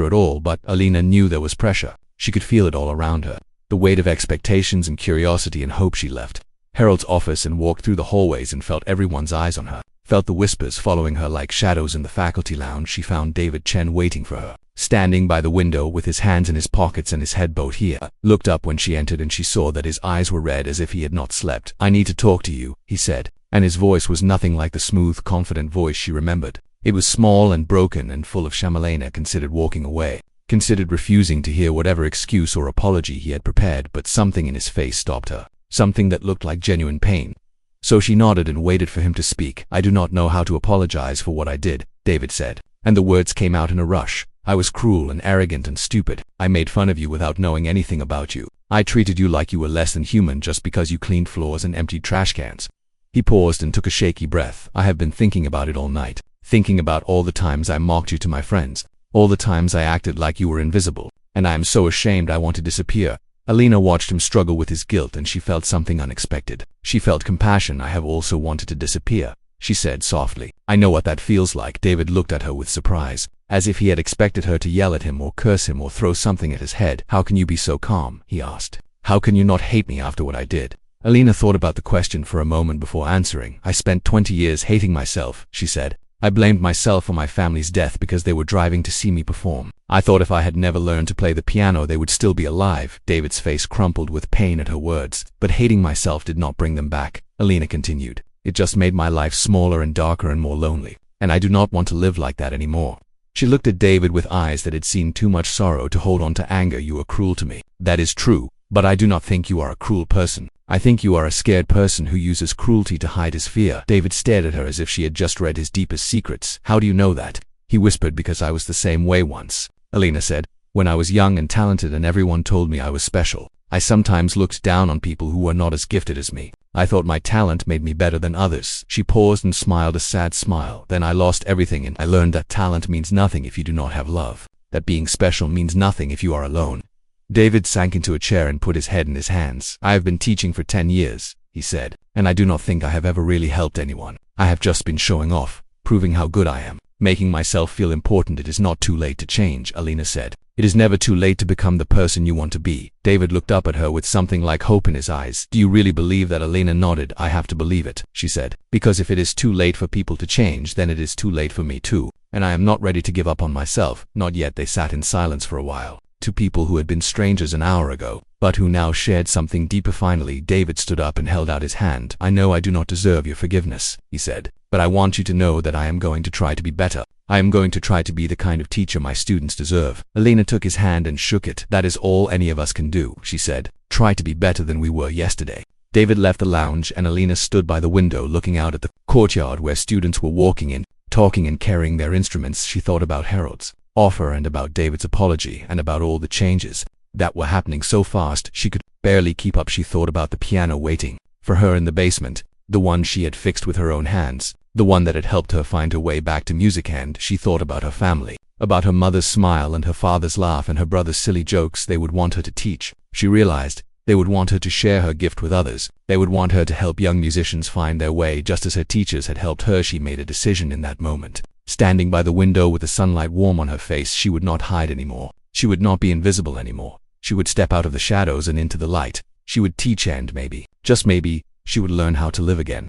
at all." But Alina knew there was pressure. She could feel it all around her, the weight of expectations and curiosity and hope. She left Harold's office and walked through the hallways and felt everyone's eyes on her, felt the whispers following her like shadows in the faculty lounge. She found David Chen waiting for her, standing by the window with his hands in his pockets and his head bowed. He looked up when she entered, and she saw that his eyes were red as if he had not slept. "I need to talk to you," he said, and his voice was nothing like the smooth, confident voice she remembered. It was small and broken and full of shame. Alina considered walking away, considered refusing to hear whatever excuse or apology he had prepared, but something in his face stopped her, something that looked like genuine pain. So she nodded and waited for him to speak. "I do not know how to apologize for what I did," David said, and the words came out in a rush. "I was cruel and arrogant and stupid. I made fun of you without knowing anything about you. I treated you like you were less than human just because you cleaned floors and emptied trash cans." He paused and took a shaky breath. "I have been thinking about it all night, thinking about all the times I mocked you to my friends, all the times I acted like you were invisible, and I am so ashamed I want to disappear." Alina watched him struggle with his guilt, and she felt something unexpected. She felt compassion. "I have also wanted to disappear," she said softly. "I know what that feels like." David looked at her with surprise, as if he had expected her to yell at him or curse him or throw something at his head. "How can you be so calm?" he asked. "How can you not hate me after what I did?" Alina thought about the question for a moment before answering. "I spent 20 years hating myself," she said. "I blamed myself for my family's death because they were driving to see me perform. I thought if I had never learned to play the piano, they would still be alive." David's face crumpled with pain at her words. "But hating myself did not bring them back," Alina continued. "It just made my life smaller and darker and more lonely, and I do not want to live like that anymore." She looked at David with eyes that had seen too much sorrow to hold on to anger. "You are cruel to me." "That is true, but I do not think you are a cruel person. I think you are a scared person who uses cruelty to hide his fear." David stared at her as if she had just read his deepest secrets. "How do you know that?" He whispered. "Because I was the same way once," Alina said. "When I was young and talented and everyone told me I was special, I sometimes looked down on people who were not as gifted as me. I thought my talent made me better than others." She paused and smiled a sad smile. "Then I lost everything, and I learned that talent means nothing if you do not have love, that being special means nothing if you are alone." David sank into a chair and put his head in his hands. "I have been teaching for 10 years, he said, "and I do not think I have ever really helped anyone. I have just been showing off, proving how good I am, making myself feel important." "It is not too late to change," Alina said. "It is never too late to become the person you want to be." David looked up at her with something like hope in his eyes. "Do you really believe that?" Alina nodded. "I have to believe it," she said, "because if it is too late for people to change, then it is too loo late for me too, and I am not ready to give up on myself, not yet." They sat in silence for a while. two people who had been strangers an hour ago, but who now shared something deeper. Finally, David stood up and held out his hand. I know I do not deserve your forgiveness, he said, but I want you to know that I am going to try to be better. I am going to try to be the kind of teacher my students deserve. Alina took his hand and shook it. That is all any of us can do, she said. Try to be better than we were yesterday. David left the lounge and Alina stood by the window looking out at the courtyard where students were walking in, talking and carrying their instruments. She thought about Harold's offer and about David's apology and about all the changes that were happening so fast she could barely keep up. She thought about the piano waiting for her in the basement, the one she had fixed with her own hands, the one that had helped her find her way back to music, and she thought about her family, about her mother's smile and her father's laugh and her brother's silly jokes. They would want her to teach. She realized they would want her to share her gift with others. They would want her to help young musicians find their way just as her teachers had helped her. She made a decision in that moment. Standing by the window with the sunlight warm on her face, she would not hide anymore. She would not be invisible anymore. She would step out of the shadows and into the light. She would teach and maybe, just maybe, she would learn how to live again.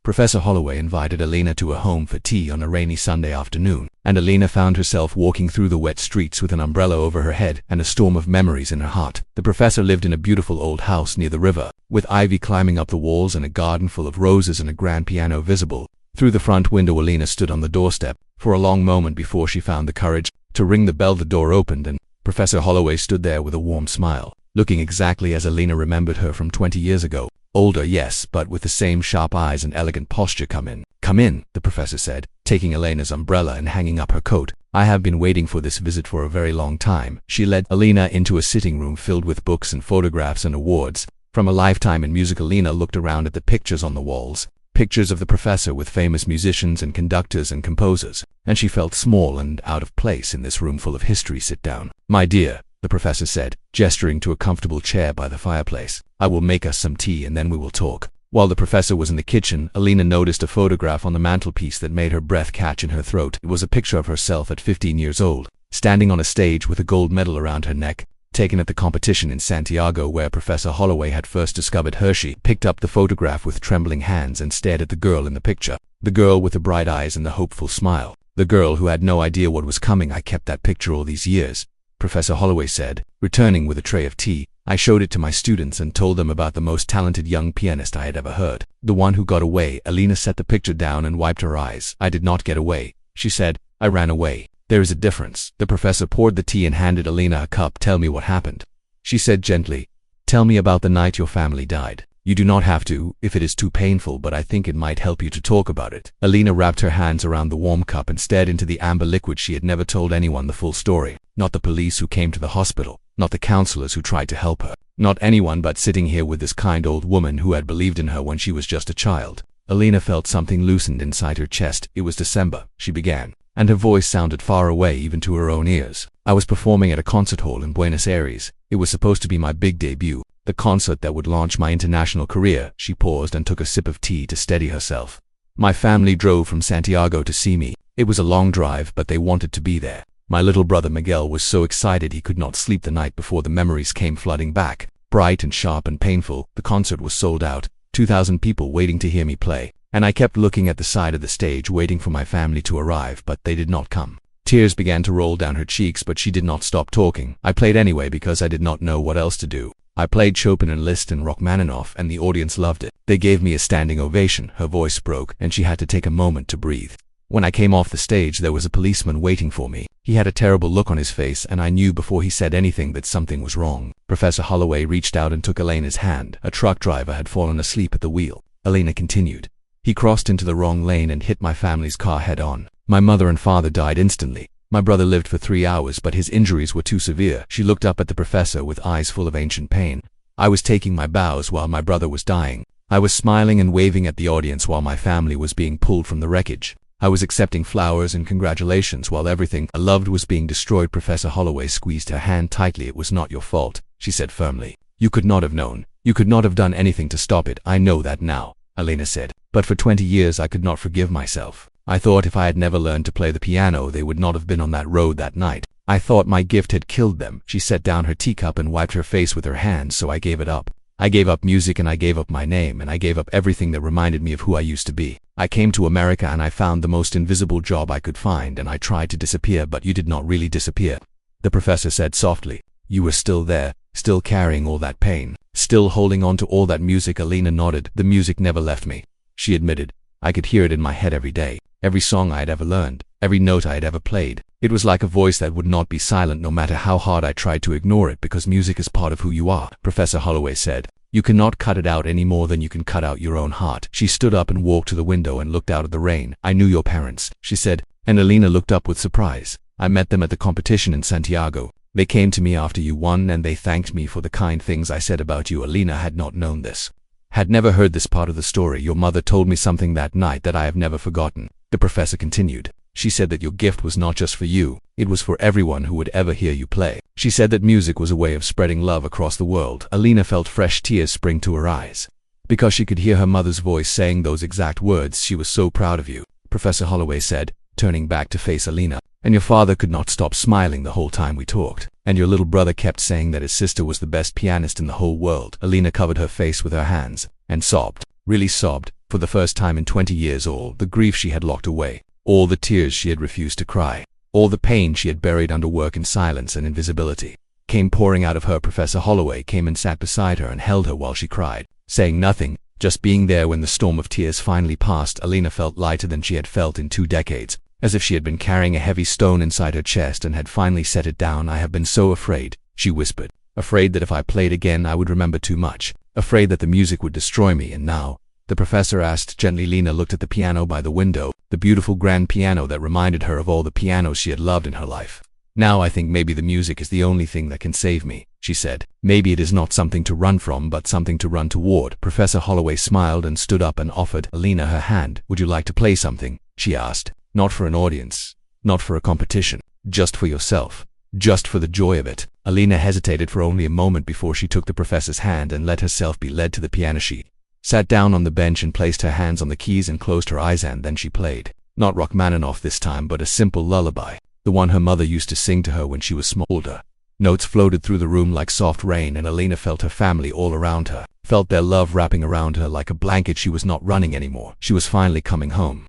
Professor Holloway invited Alina to her home for tea on a rainy Sunday afternoon, and Alina found herself walking through the wet streets with an umbrella over her head and a storm of memories in her heart. The professor lived in a beautiful old house near the river, with ivy climbing up the walls and a garden full of roses and a grand piano visible through the front window. Alina stood on the doorstep for a long moment before she found the courage to ring the bell. The door opened and Professor Holloway stood there with a warm smile, looking exactly as Alina remembered her from 20 years ago. Older, yes, but with the same sharp eyes and elegant posture. Come in, the professor said, taking Alina's umbrella and hanging up her coat. I have been waiting for this visit for a very long time. She led Alina into a sitting room filled with books and photographs and awards from a lifetime in music. Alina looked around at the pictures on the walls, pictures of the professor with famous musicians and conductors and composers, and she felt small and out of place in this room full of history. Sit down, my dear, the professor said, gesturing to a comfortable chair by the fireplace. I will make us some tea and then we will talk. While the professor was in the kitchen, Alina noticed a photograph on the mantelpiece that made her breath catch in her throat. It was a picture of herself at 15 years old, standing on a stage with a gold medal around her neck, taken at the competition in Santiago where Professor Holloway had first discovered her. She picked up the photograph with trembling hands and stared at the girl in the picture, the girl with the bright eyes and the hopeful smile, the girl who had no idea what was coming. I kept that picture all these years, Professor Holloway said, returning with a tray of tea. I showed it to my students and told them about the most talented young pianist I had ever heard, the one who got away. Alina set the picture down and wiped her eyes. I did not get away, she said. I ran away. There is a difference. The professor poured the tea and handed Alina a cup. Tell me what happened, she said gently. Tell me about the night your family died. You do not have to, if it is too painful, but I think it might help you to talk about it. Alina wrapped her hands around the warm cup and stared into the amber liquid. She had never told anyone the full story. Not the police who came to the hospital, not the counselors who tried to help her, not anyone, but sitting here with this kind old woman who had believed in her when she was just a child. Alina felt something loosened inside her chest. It was December, she began, and her voice sounded far away even to her own ears. I was performing at a concert hall in Buenos Aires. It was supposed to be my big debut, the concert that would launch my international career. She paused and took a sip of tea to steady herself. My family drove from Santiago to see me. It was a long drive, but they wanted to be there. My little brother Miguel was so excited he could not sleep the night before. The memories came flooding back, bright and sharp and painful. The concert was sold out, 2,000 people waiting to hear me play, and I kept looking at the side of the stage waiting for my family to arrive, but they did not come. Tears began to roll down her cheeks, but she did not stop talking. I played anyway because I did not know what else to do. I played Chopin and Liszt and Rachmaninoff, and the audience loved it. They gave me a standing ovation. Her voice broke, and she had to take a moment to breathe. When I came off the stage, there was a policeman waiting for me. He had a terrible look on his face, and I knew before he said anything that something was wrong. Professor Holloway reached out and took Alina's hand. A truck driver had fallen asleep at the wheel. Alina continued. He crossed into the wrong lane and hit my family's car head-on. My mother and father died instantly. My brother lived for 3 hours, but his injuries were too severe. She looked up at the professor with eyes full of ancient pain. I was taking my bows while my brother was dying. I was smiling and waving at the audience while my family was being pulled from the wreckage. I was accepting flowers and congratulations while everything I loved was being destroyed. Professor Holloway squeezed her hand tightly. It was not your fault, she said firmly. You could not have known. You could not have done anything to stop it. I know that now, Alina said. But for 20 years I could not forgive myself. I thought if I had never learned to play the piano, they would not have been on that road that night. I thought my gift had killed them. She set down her teacup and wiped her face with her hands. So I gave it up. I gave up music, and I gave up my name, and I gave up everything that reminded me of who I used to be. I came to America and I found the most invisible job I could find, and I tried to disappear, but you did not really disappear, the professor said softly. You were still there, still carrying all that pain, still holding on to all that music. Alina nodded. The music never left me, she admitted. I could hear it in my head every day, every song I had ever learned, every note I had ever played. It was like a voice that would not be silent no matter how hard I tried to ignore it, because music is part of who you are, Professor Holloway said. You cannot cut it out any more than you can cut out your own heart. She stood up and walked to the window and looked out at the rain. I knew your parents, she said, and Alina looked up with surprise. I met them at the competition in Santiago. They came to me after you won and they thanked me for the kind things I said about you. Alina had not known this, had never heard this part of the story. Your mother told me something that night that I have never forgotten, the professor continued. She said that your gift was not just for you, it was for everyone who would ever hear you play. She said that music was a way of spreading love across the world. Alina felt fresh tears spring to her eyes, because she could hear her mother's voice saying those exact words. She was so proud of you, Professor Holloway said, turning back to face Alina. And your father could not stop smiling the whole time we talked. And your little brother kept saying that his sister was the best pianist in the whole world. Alina covered her face with her hands and sobbed, really sobbed, for the first time in 20 years. All the grief she had locked away, all the tears she had refused to cry, all the pain she had buried under work and silence and invisibility, came pouring out of her. Professor Holloway came and sat beside her and held her while she cried, saying nothing, just being there. When the storm of tears finally passed, Alina felt lighter than she had felt in 2 decades, as if she had been carrying a heavy stone inside her chest and had finally set it down. I have been so afraid, she whispered, afraid that if I played again I would remember too much, afraid that the music would destroy me. And now? The professor asked gently. Lena looked at the piano by the window, the beautiful grand piano that reminded her of all the pianos she had loved in her life. Now I think maybe the music is the only thing that can save me, she said. Maybe it is not something to run from, but something to run toward. Professor Holloway smiled and stood up and offered Alina her hand. Would you like to play something? She asked. Not for an audience, not for a competition, just for yourself, just for the joy of it. Alina hesitated for only a moment before she took the professor's hand and let herself be led to the piano. She sat down on the bench and placed her hands on the keys and closed her eyes, and then she played. Not Rachmaninoff this time, but a simple lullaby, the one her mother used to sing to her when she was smaller. Notes floated through the room like soft rain, and Alina felt her family all around her, felt their love wrapping around her like a blanket. She was not running anymore. She was finally coming home.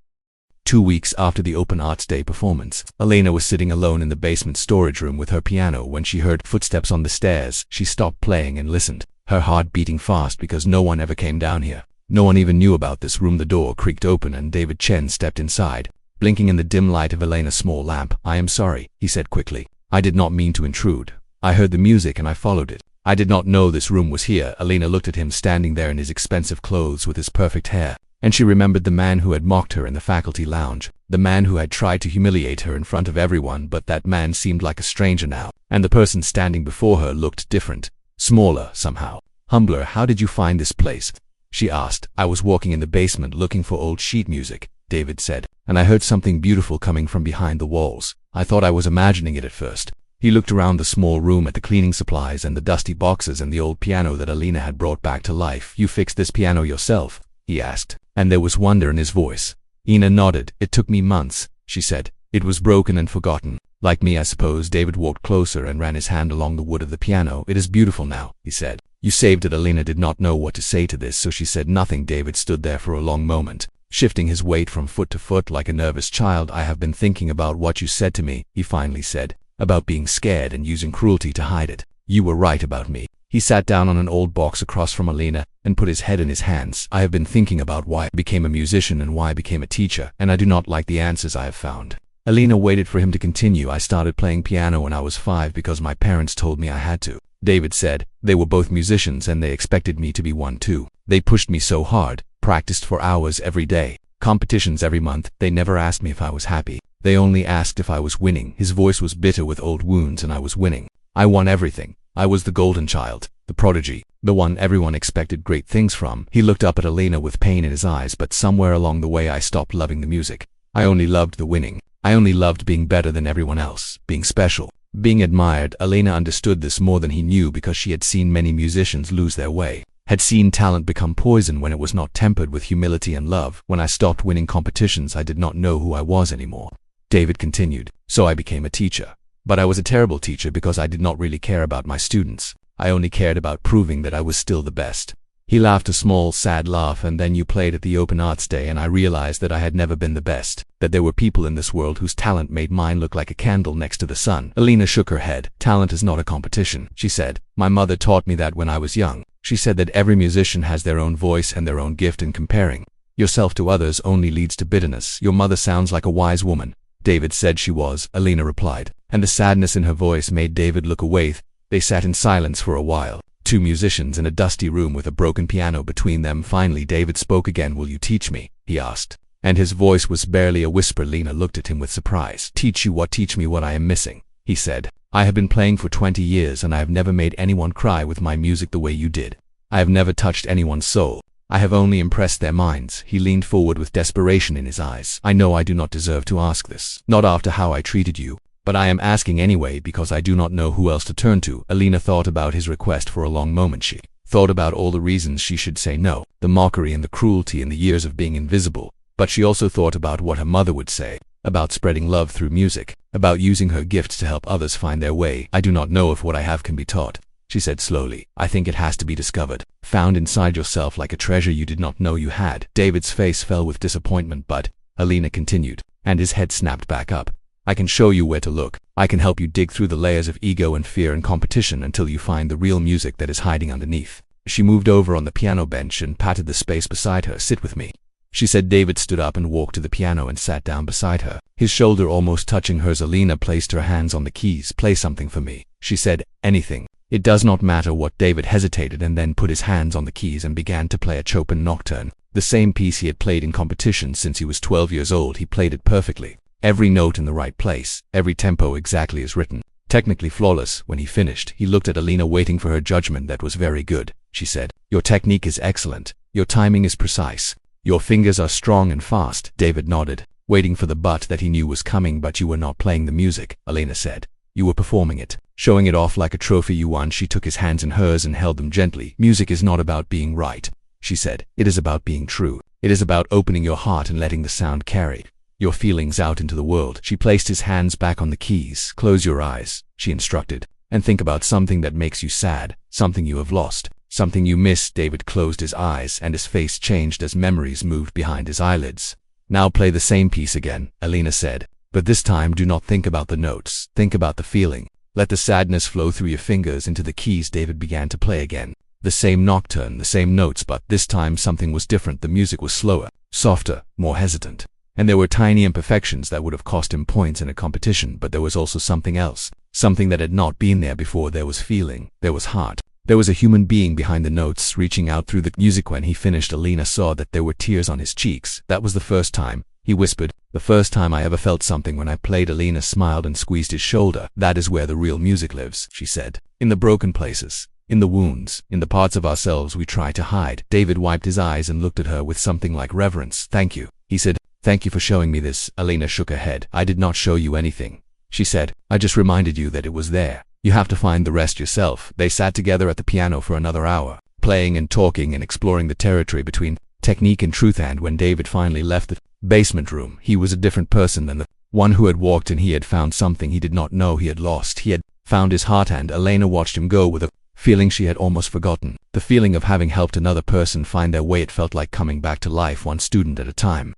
2 weeks after the Open Arts Day performance, Alina was sitting alone in the basement storage room with her piano when she heard footsteps on the stairs. She stopped playing and listened, her heart beating fast because no one ever came down here. No one even knew about this room. The door creaked open and David Chen stepped inside, blinking in the dim light of Elena's small lamp. I am sorry, he said quickly. I did not mean to intrude. I heard the music and I followed it. I did not know this room was here. Alina looked at him standing there in his expensive clothes with his perfect hair, and she remembered the man who had mocked her in the faculty lounge, the man who had tried to humiliate her in front of everyone. But that man seemed like a stranger now, and the person standing before her looked different, smaller somehow, humbler. How did you find this place? She asked. I was walking in the basement looking for old sheet music, David said, and I heard something beautiful coming from behind the walls. I thought I was imagining it at first. He looked around the small room at the cleaning supplies and the dusty boxes and the old piano that Alina had brought back to life. You fixed this piano yourself? He asked, and there was wonder in his voice. Ina nodded. It took me months, she said. It was broken and forgotten. Like me, I suppose. David walked closer and ran his hand along the wood of the piano. It is beautiful now, he said. You saved it. Alina did not know what to say to this, so she said nothing. David stood there for a long moment, shifting his weight from foot to foot like a nervous child. I have been thinking about what you said to me, he finally said, about being scared and using cruelty to hide it. You were right about me. He sat down on an old box across from Alina and put his head in his hands. I have been thinking about why I became a musician and why I became a teacher, and I do not like the answers I have found. Alina waited for him to continue. I started playing piano when I was 5 because my parents told me I had to, David said. They were both musicians and they expected me to be one too. They pushed me so hard, practiced for hours every day, competitions every month. They never asked me if I was happy. They only asked if I was winning. His voice was bitter with old wounds, and I was winning. I won everything. I was the golden child, the prodigy, the one everyone expected great things from. He looked up at Alina with pain in his eyes, but somewhere along the way I stopped loving the music. I only loved the winning. I only loved being better than everyone else, being special, being admired. Alina understood this more than he knew because she had seen many musicians lose their way, had seen talent become poison when it was not tempered with humility and love. When I stopped winning competitions, I did not know who I was anymore. David continued. So I became a teacher. But I was a terrible teacher because I did not really care about my students. I only cared about proving that I was still the best. He laughed a small, sad laugh, and then you played at the Open Arts Day and I realized that I had never been the best, that there were people in this world whose talent made mine look like a candle next to the sun. Alina shook her head. Talent is not a competition, she said. My mother taught me that when I was young. She said that every musician has their own voice and their own gift, and comparing yourself to others only leads to bitterness. Your mother sounds like a wise woman. David said she was, Alina replied, and the sadness in her voice made David look away. They sat in silence for a while. Two musicians in a dusty room with a broken piano between them. Finally David spoke again. Will you teach me? He asked. And his voice was barely a whisper. Lena looked at him with surprise. Teach you what? Teach me what I am missing, he said. I have been playing for 20 years and I have never made anyone cry with my music the way you did. I have never touched anyone's soul. I have only impressed their minds. He leaned forward with desperation in his eyes. I know I do not deserve to ask this, not after how I treated you, but I am asking anyway because I do not know who else to turn to. Alina thought about his request for a long moment. She thought about all the reasons she should say no, the mockery and the cruelty and the years of being invisible, but she also thought about what her mother would say, about spreading love through music, about using her gifts to help others find their way. I do not know if what I have can be taught, she said slowly. I think it has to be discovered, found inside yourself like a treasure you did not know you had. David's face fell with disappointment, but Alina continued, and his head snapped back up. I can show you where to look. I can help you dig through the layers of ego and fear and competition until you find the real music that is hiding underneath. She moved over on the piano bench and patted the space beside her. Sit with me, she said. David stood up and walked to the piano and sat down beside her, his shoulder almost touching hers. Alina placed her hands on the keys. Play something for me, she said. Anything. It does not matter what. David hesitated and then put his hands on the keys and began to play a Chopin nocturne, the same piece he had played in competition since he was 12 years old. He played it perfectly. Every note in the right place, every tempo exactly as written, technically flawless. When he finished, he looked at Alina, waiting for her judgment. That was very good, she said. Your technique is excellent. Your timing is precise. Your fingers are strong and fast. David nodded, waiting for the but that he knew was coming. But you were not playing the music, Alina said. You were performing it, showing it off like a trophy you won. She took his hands in hers and held them gently. Music is not about being right, she said. It is about being true. It is about opening your heart and letting the sound carry your feelings out into the world. She placed his hands back on the keys. Close your eyes, she instructed, and think about something that makes you sad, something you have lost, something you miss. David closed his eyes and his face changed as memories moved behind his eyelids. Now play the same piece again, Alina said, but this time do not think about the notes. Think about the feeling. Let the sadness flow through your fingers into the keys. David began to play again. The same nocturne, the same notes, but this time something was different. The music was slower, softer, more hesitant. And there were tiny imperfections that would have cost him points in a competition, but there was also something else, something that had not been there before. There was feeling, there was heart. There was a human being behind the notes, reaching out through the music. When he finished, Alina saw that there were tears on his cheeks. That was the first time, he whispered, the first time I ever felt something when I played. Alina smiled and squeezed his shoulder. That is where the real music lives, she said. In the broken places, in the wounds, in the parts of ourselves we try to hide. David wiped his eyes and looked at her with something like reverence. Thank you, he said. Thank you for showing me this. Alina shook her head. I did not show you anything, she said. I just reminded you that it was there. You have to find the rest yourself. They sat together at the piano for another hour, playing and talking and exploring the territory between technique and truth. And when David finally left the basement room, he was a different person than the one who had walked in. He had found something he did not know he had lost. He had found his heart, and Alina watched him go with a feeling she had almost forgotten. The feeling of having helped another person find their way. It felt like coming back to life, one student at a time.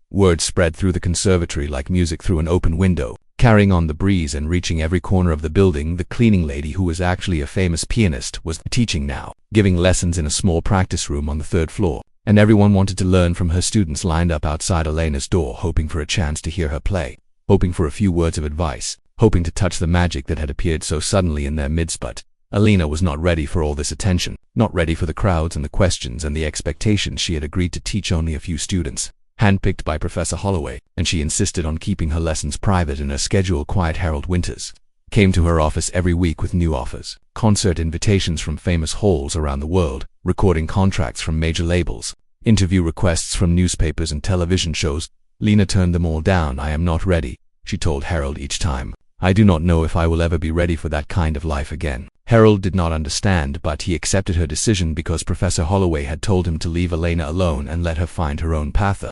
Words spread through the conservatory like music through an open window, carrying on the breeze and reaching every corner of the building. The cleaning lady, who was actually a famous pianist, was teaching now, giving lessons in a small practice room on the 3rd floor, and everyone wanted to learn from her. Students lined up outside Alina's door, hoping for a chance to hear her play, hoping for a few words of advice, hoping to touch the magic that had appeared so suddenly in their midst. But Alina was not ready for all this attention, not ready for the crowds and the questions and the expectations. She had agreed to teach only a few students, handpicked by Professor Holloway, and she insisted on keeping her lessons private in her schedule. Quiet Harold Winters came to her office every week with new offers, concert invitations from famous halls around the world, recording contracts from major labels, interview requests from newspapers and television shows. Lena turned them all down. I am not ready, she told Harold each time. I do not know if I will ever be ready for that kind of life again. Harold did not understand, but he accepted her decision because Professor Holloway had told him to leave Alina alone and let her find her own path.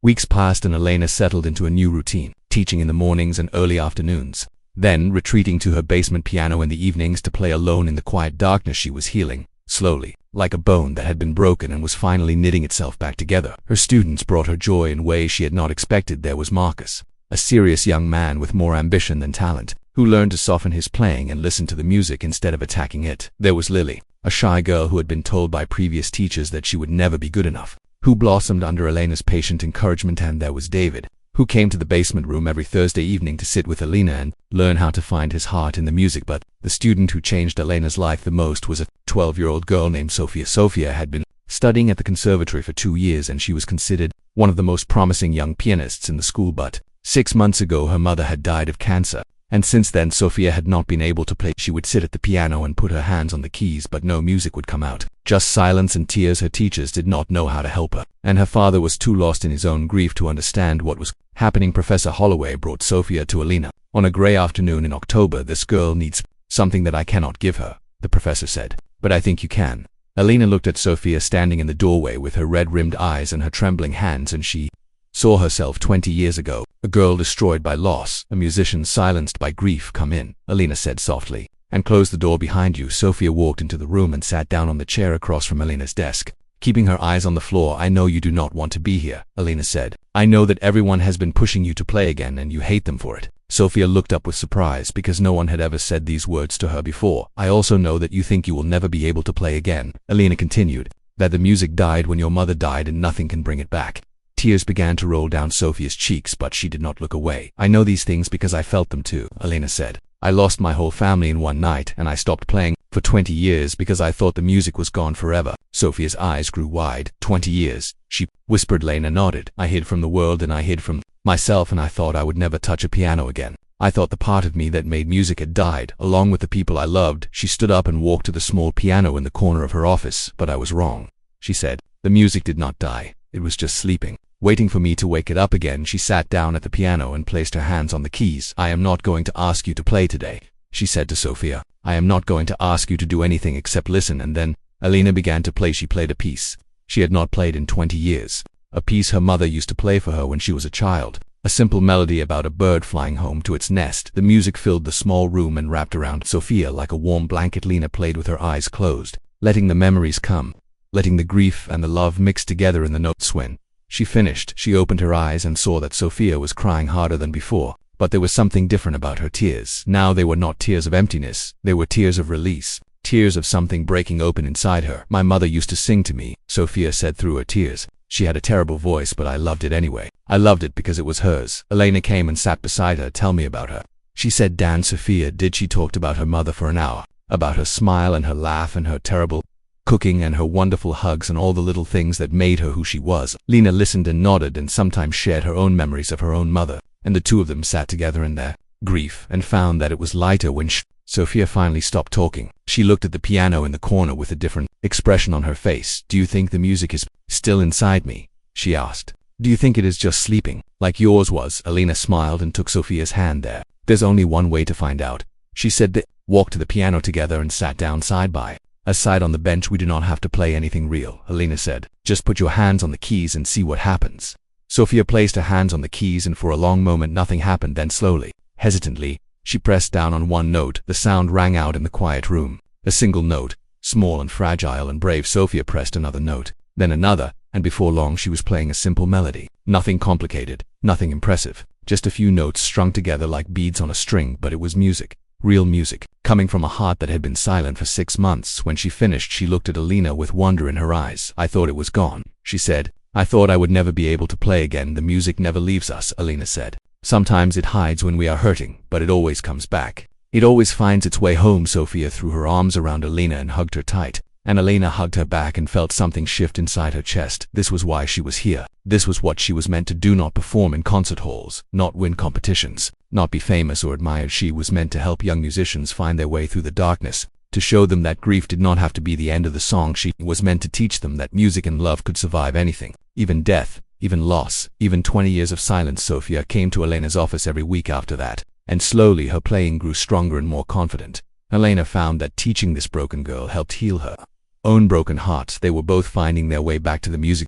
Weeks passed and Alina settled into a new routine, teaching in the mornings and early afternoons, then retreating to her basement piano in the evenings to play alone in the quiet darkness. She was healing. slowly, like a bone that had been broken and was finally knitting itself back together. Her students brought her joy in ways she had not expected. There was Marcus, a serious young man with more ambition than talent, who learned to soften his playing and listen to the music instead of attacking it. There was Lily, a shy girl who had been told by previous teachers that she would never be good enough, who blossomed under Elena's patient encouragement. And there was David, who came to the basement room every Thursday evening to sit with Elena and learn how to find his heart in the music. But the student who changed Elena's life the most was a 12-year-old girl named Sophia. Sophia had been studying at the conservatory for 2 years, and she was considered one of the most promising young pianists in the school. But 6 months ago her mother had died of cancer, and since then Sophia had not been able to play. She would sit at the piano and put her hands on the keys, but no music would come out. Just silence and tears. Her teachers did not know how to help her, and her father was too lost in his own grief to understand what was happening. Professor Holloway brought Sophia to Elena on a gray afternoon in October. This girl needs something that I cannot give her, the professor said. But I think you can. Elena looked at Sophia standing in the doorway with her red-rimmed eyes and her trembling hands, and she saw herself 20 years ago, a girl destroyed by loss, a musician silenced by grief. Come in, Elena said softly, and close the door behind you. Sophia walked into the room and sat down on the chair across from Elena's desk, keeping her eyes on the floor. I know you do not want to be here, Elena said. I know that everyone has been pushing you to play again and you hate them for it. Sophia looked up with surprise because no one had ever said these words to her before. I also know that you think you will never be able to play again, Elena continued, that the music died when your mother died and nothing can bring it back. Tears began to roll down Sophia's cheeks, but she did not look away. I know these things because I felt them too, Elena said. I lost my whole family in one night, and I stopped playing for 20 years because I thought the music was gone forever. Sophia's eyes grew wide. 20 years, she whispered. Elena nodded. I hid from the world and I hid from myself, and I thought I would never touch a piano again. I thought the part of me that made music had died, along with the people I loved. She stood up and walked to the small piano in the corner of her office. But I was wrong, she said. The music did not die. It was just sleeping, waiting for me to wake it up again. She sat down at the piano and placed her hands on the keys. I am not going to ask you to play today, she said to Sophia. I am not going to ask you to do anything except listen. And then Elena began to play. She played a piece she had not played in 20 years, a piece her mother used to play for her when she was a child, a simple melody about a bird flying home to its nest. The music filled the small room and wrapped around Sophia like a warm blanket. Lena played with her eyes closed, letting the memories come, letting the grief and the love mix together in the notes. When she finished, she opened her eyes and saw that Sophia was crying harder than before, but there was something different about her tears. Now they were not tears of emptiness, they were tears of release, tears of something breaking open inside her. My mother used to sing to me, Sophia said through her tears. She had a terrible voice, but I loved it anyway. I loved it because it was hers. Elena came and sat beside her. Tell me about her, she said. Dan. Sophia did. She talked about her mother for an hour, about her smile and her laugh and her terrible cooking and her wonderful hugs and all the little things that made her who she was. Lena listened and nodded and sometimes shared her own memories of her own mother, and the two of them sat together in their grief and found that it was lighter when Sophia finally stopped talking. She looked at the piano in the corner with a different expression on her face. Do you think the music is still inside me? She asked. Do you think it is just sleeping, like yours was? Elena smiled and took Sophia's hand. There's only one way to find out, she said. They walked to the piano together and sat down side by side on the bench. We do not have to play anything real, Elena said. Just put your hands on the keys and see what happens. Sophia placed her hands on the keys, and for a long moment nothing happened. Then slowly, hesitantly, she pressed down on one note. The sound rang out in the quiet room. A single note, small and fragile and brave. Sophia pressed another note, then another, and before long she was playing a simple melody. Nothing complicated, nothing impressive, just a few notes strung together like beads on a string. But it was music, real music, coming from a heart that had been silent for 6 months. When she finished, she looked at Elena with wonder in her eyes. I thought it was gone, she said. I thought I would never be able to play again. The music never leaves us, Elena said. Sometimes it hides when we are hurting, but it always comes back. It always finds its way home. Sophia threw her arms around Elena and hugged her tight, and Elena hugged her back and felt something shift inside her chest. This was why she was here. This was what she was meant to do. Not perform in concert halls, not win competitions, not be famous or admired. She was meant to help young musicians find their way through the darkness, to show them that grief did not have to be the end of the song. She was meant to teach them that music and love could survive anything, even death, even loss, even 20 years of silence. Sophia came to Elena's office every week after that, and slowly her playing grew stronger and more confident. Elena found that teaching this broken girl helped heal her own broken heart. They were both finding their way back to the music.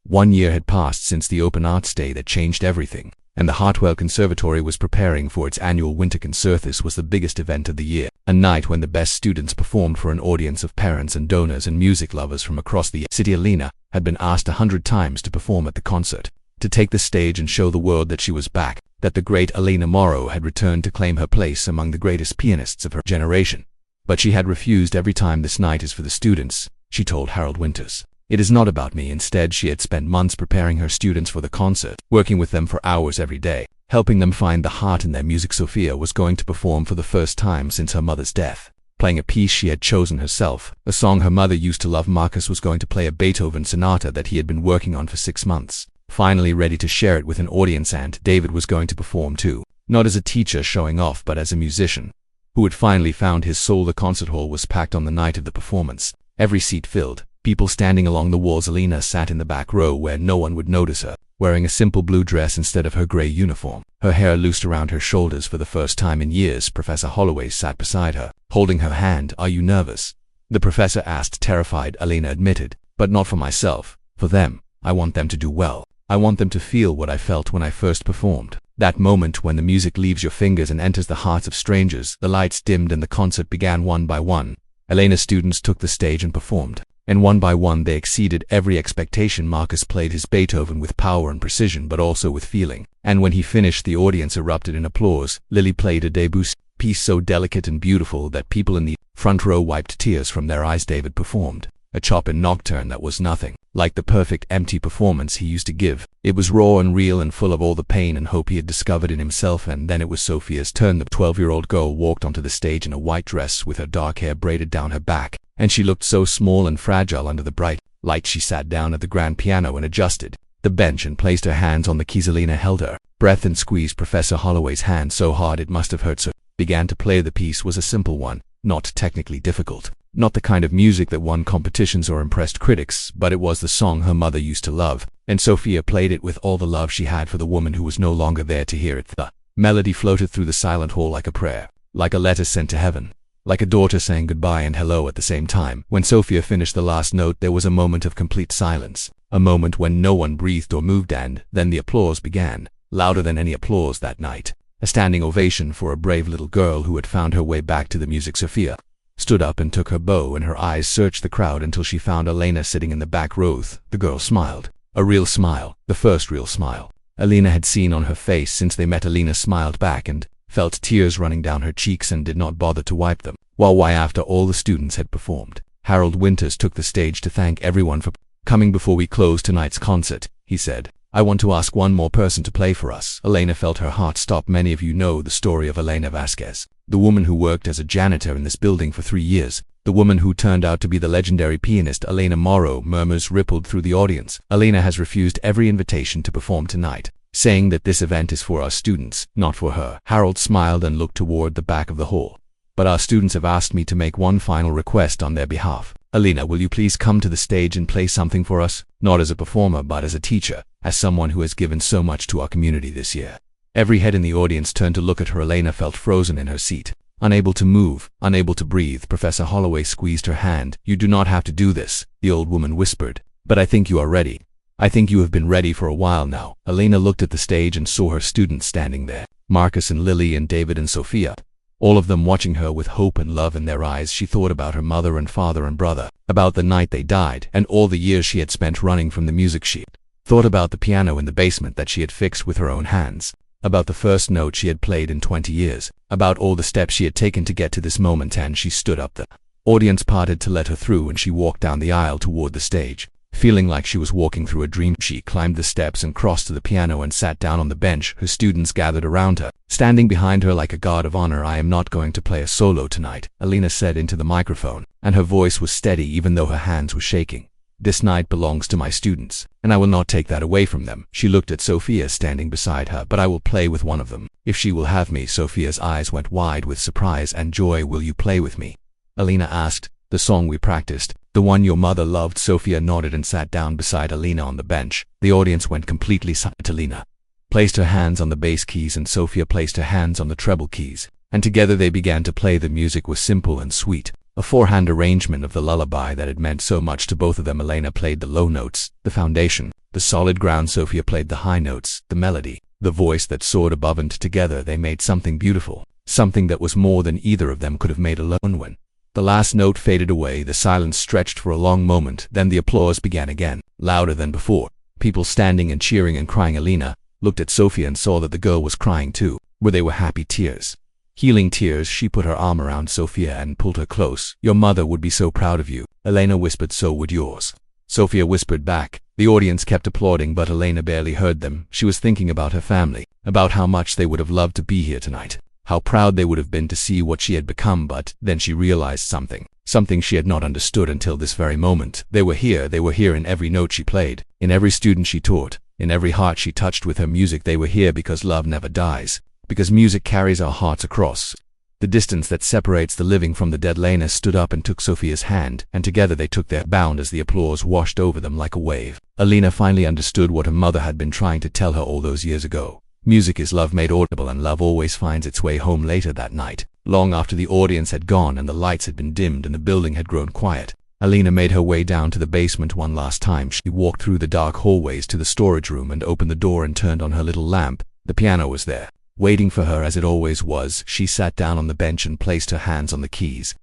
1 year had passed since the Open Arts Day that changed everything, and the Hartwell Conservatory was preparing for its annual winter concert. This was the biggest event of the year, A night when the best students performed for an audience of parents and donors and music lovers from across the city. Alina had been asked 100 times to perform at the concert, to take the stage and show the world that she was back, that the great Alina Morrow had returned to claim her place among the greatest pianists of her generation. But she had refused every time. This night is for the students, she told Harold Winters. It is not about me. Instead, she had spent months preparing her students for the concert, working with them for hours every day, helping them find the heart in their music. Sophia was going to perform for the first time since her mother's death, playing a piece she had chosen herself, a song her mother used to love. Marcus was going to play a Beethoven sonata that he had been working on for 6 months, finally ready to share it with an audience. And David was going to perform too, not as a teacher showing off but as a musician who had finally found his soul. The concert hall was packed on the night of the performance, every seat filled, people standing along the walls. Alina sat in the back row where no one would notice her, wearing a simple blue dress instead of her gray uniform, her hair loosed around her shoulders. For the first time in years, Professor Holloway sat beside her, holding her hand. "Are you nervous?" the professor asked, terrified. Alina admitted, "But not for myself, for them. I want them to do well. I want them to feel what I felt when I first performed. That moment when the music leaves your fingers and enters the hearts of strangers." The lights dimmed and the concert began. One by one, Alina's students took the stage and performed, and one by one they exceeded every expectation. Marcus played his Beethoven with power and precision, but also with feeling, and when he finished, the audience erupted in applause. Lily played a Debussy piece so delicate and beautiful that people in the front row wiped tears from their eyes. David performed a Chopin nocturne that was nothing like the perfect empty performance he used to give. It was raw and real and full of all the pain and hope he had discovered in himself. And then it was Sophia's turn. The 12-year-old girl walked onto the stage in a white dress with her dark hair braided down her back, and she looked so small and fragile under the bright light. She sat down at the grand piano and adjusted the bench and placed her hands on the keys. Alina held her breath and squeezed Professor Holloway's hand so hard it must have hurt. So began to play. The piece was a simple one, not technically difficult, not the kind of music that won competitions or impressed critics, but it was the song her mother used to love, and Sophia played it with all the love she had for the woman who was no longer there to hear it. The melody floated through the silent hall like a prayer, like a letter sent to heaven, like a daughter saying goodbye and hello at the same time. When Sophia finished the last note, there was a moment of complete silence, a moment when no one breathed or moved, and then the applause began, louder than any applause that night. A standing ovation for a brave little girl who had found her way back to the music. Sophia stood up and took her bow, and her eyes searched the crowd until she found Alina sitting in the back row. The girl smiled, a real smile, the first real smile Alina had seen on her face since they met. Alina smiled back and felt tears running down her cheeks and did not bother to wipe them. Why, after all the students had performed, Harold Winters took the stage to thank everyone for coming. "Before we close tonight's concert," he said, "I want to ask one more person to play for us." Alina felt her heart stop. Many of you know the story of Elena Vasquez, the woman who worked as a janitor in this building for 3 years, the woman who turned out to be the legendary pianist Alina Morrow. Murmurs rippled through the audience. Alina has refused every invitation to perform tonight, saying that this event is for our students, not for her. Harold smiled and looked toward the back of the hall. "But our students have asked me to make one final request on their behalf. Alina, will you please come to the stage and play something for us? Not as a performer, but as a teacher, as someone who has given so much to our community this year." Every head in the audience turned to look at her. Alina felt frozen in her seat, unable to move, unable to breathe. Professor Holloway squeezed her hand. "You do not have to do this," the old woman whispered, "but I think you are ready. I think you have been ready for a while now." Alina looked at the stage and saw her students standing there, Marcus and Lily and David and Sophia, all of them watching her with hope and love in their eyes. She thought about her mother and father and brother, about the night they died, and all the years she had spent running from the music sheet. Thought about the piano in the basement that she had fixed with her own hands, about the first note she had played in 20 years, about all the steps she had taken to get to this moment. And she stood up. The audience parted to let her through, and she walked down the aisle toward the stage, feeling like she was walking through a dream. She climbed the steps and crossed to the piano and sat down on the bench. Her students gathered around her, standing behind her like a guard of honor. "I am not going to play a solo tonight," Alina said into the microphone, and her voice was steady even though her hands were shaking. "This night belongs to my students, and I will not take that away from them." She looked at Sophia standing beside her. "But I will play with one of them, if she will have me." Sophia's eyes went wide with surprise and joy. "Will you play with me?" Alina asked. "The song we practiced, the one your mother loved." Sophia nodded and sat down beside Alina on the bench. The audience went completely silent. Alina placed her hands on the bass keys and Sophia placed her hands on the treble keys, and together they began to play. The music was simple and sweet, a four-hand arrangement of the lullaby that had meant so much to both of them. Alina played the low notes, the foundation, the solid ground. Sophia played the high notes, the melody, the voice that soared above, and together they made something beautiful. something that was more than either of them could have made alone. When the last note faded away, the silence stretched for a long moment, then the applause began again, louder than before. People standing and cheering and crying. Alina looked at Sophia and saw that the girl was crying too, but they were happy tears. Healing tears. She put her arm around Sophia and pulled her close. Your mother would be so proud of you, Elena whispered. So would yours, Sophia whispered back. The audience kept applauding, but Elena barely heard them. She was thinking about her family, about how much they would have loved to be here tonight, how proud they would have been to see what she had become. But then she realized something she had not understood until this very moment. They were here in every note she played, in every student she taught, in every heart she touched with her music. They were here because love never dies, because music carries our hearts across the distance that separates the living from the dead. Lena stood up and took Sophia's hand, and together they took their bound as the applause washed over them like a wave. Alina finally understood what her mother had been trying to tell her all those years ago. Music is love made audible, and love always finds its way home. Later that night, long after the audience had gone and the lights had been dimmed and the building had grown quiet, Alina made her way down to the basement one last time. She walked through the dark hallways to the storage room and opened the door and turned on her little lamp. The piano was there, waiting for her as it always was. She sat down on the bench and placed her hands on the keys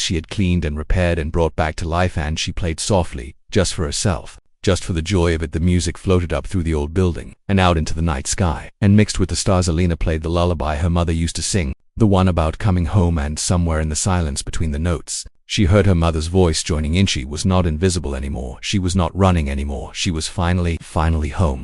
she had cleaned and repaired and brought back to life, and she played softly, just for herself, just for the joy of it. The music floated up through the old building and out into the night sky, and mixed with the stars. Alina played the lullaby her mother used to sing, the one about coming home, and somewhere in the silence between the notes, she heard her mother's voice joining in. She was not invisible anymore. She was not running anymore. She was finally home.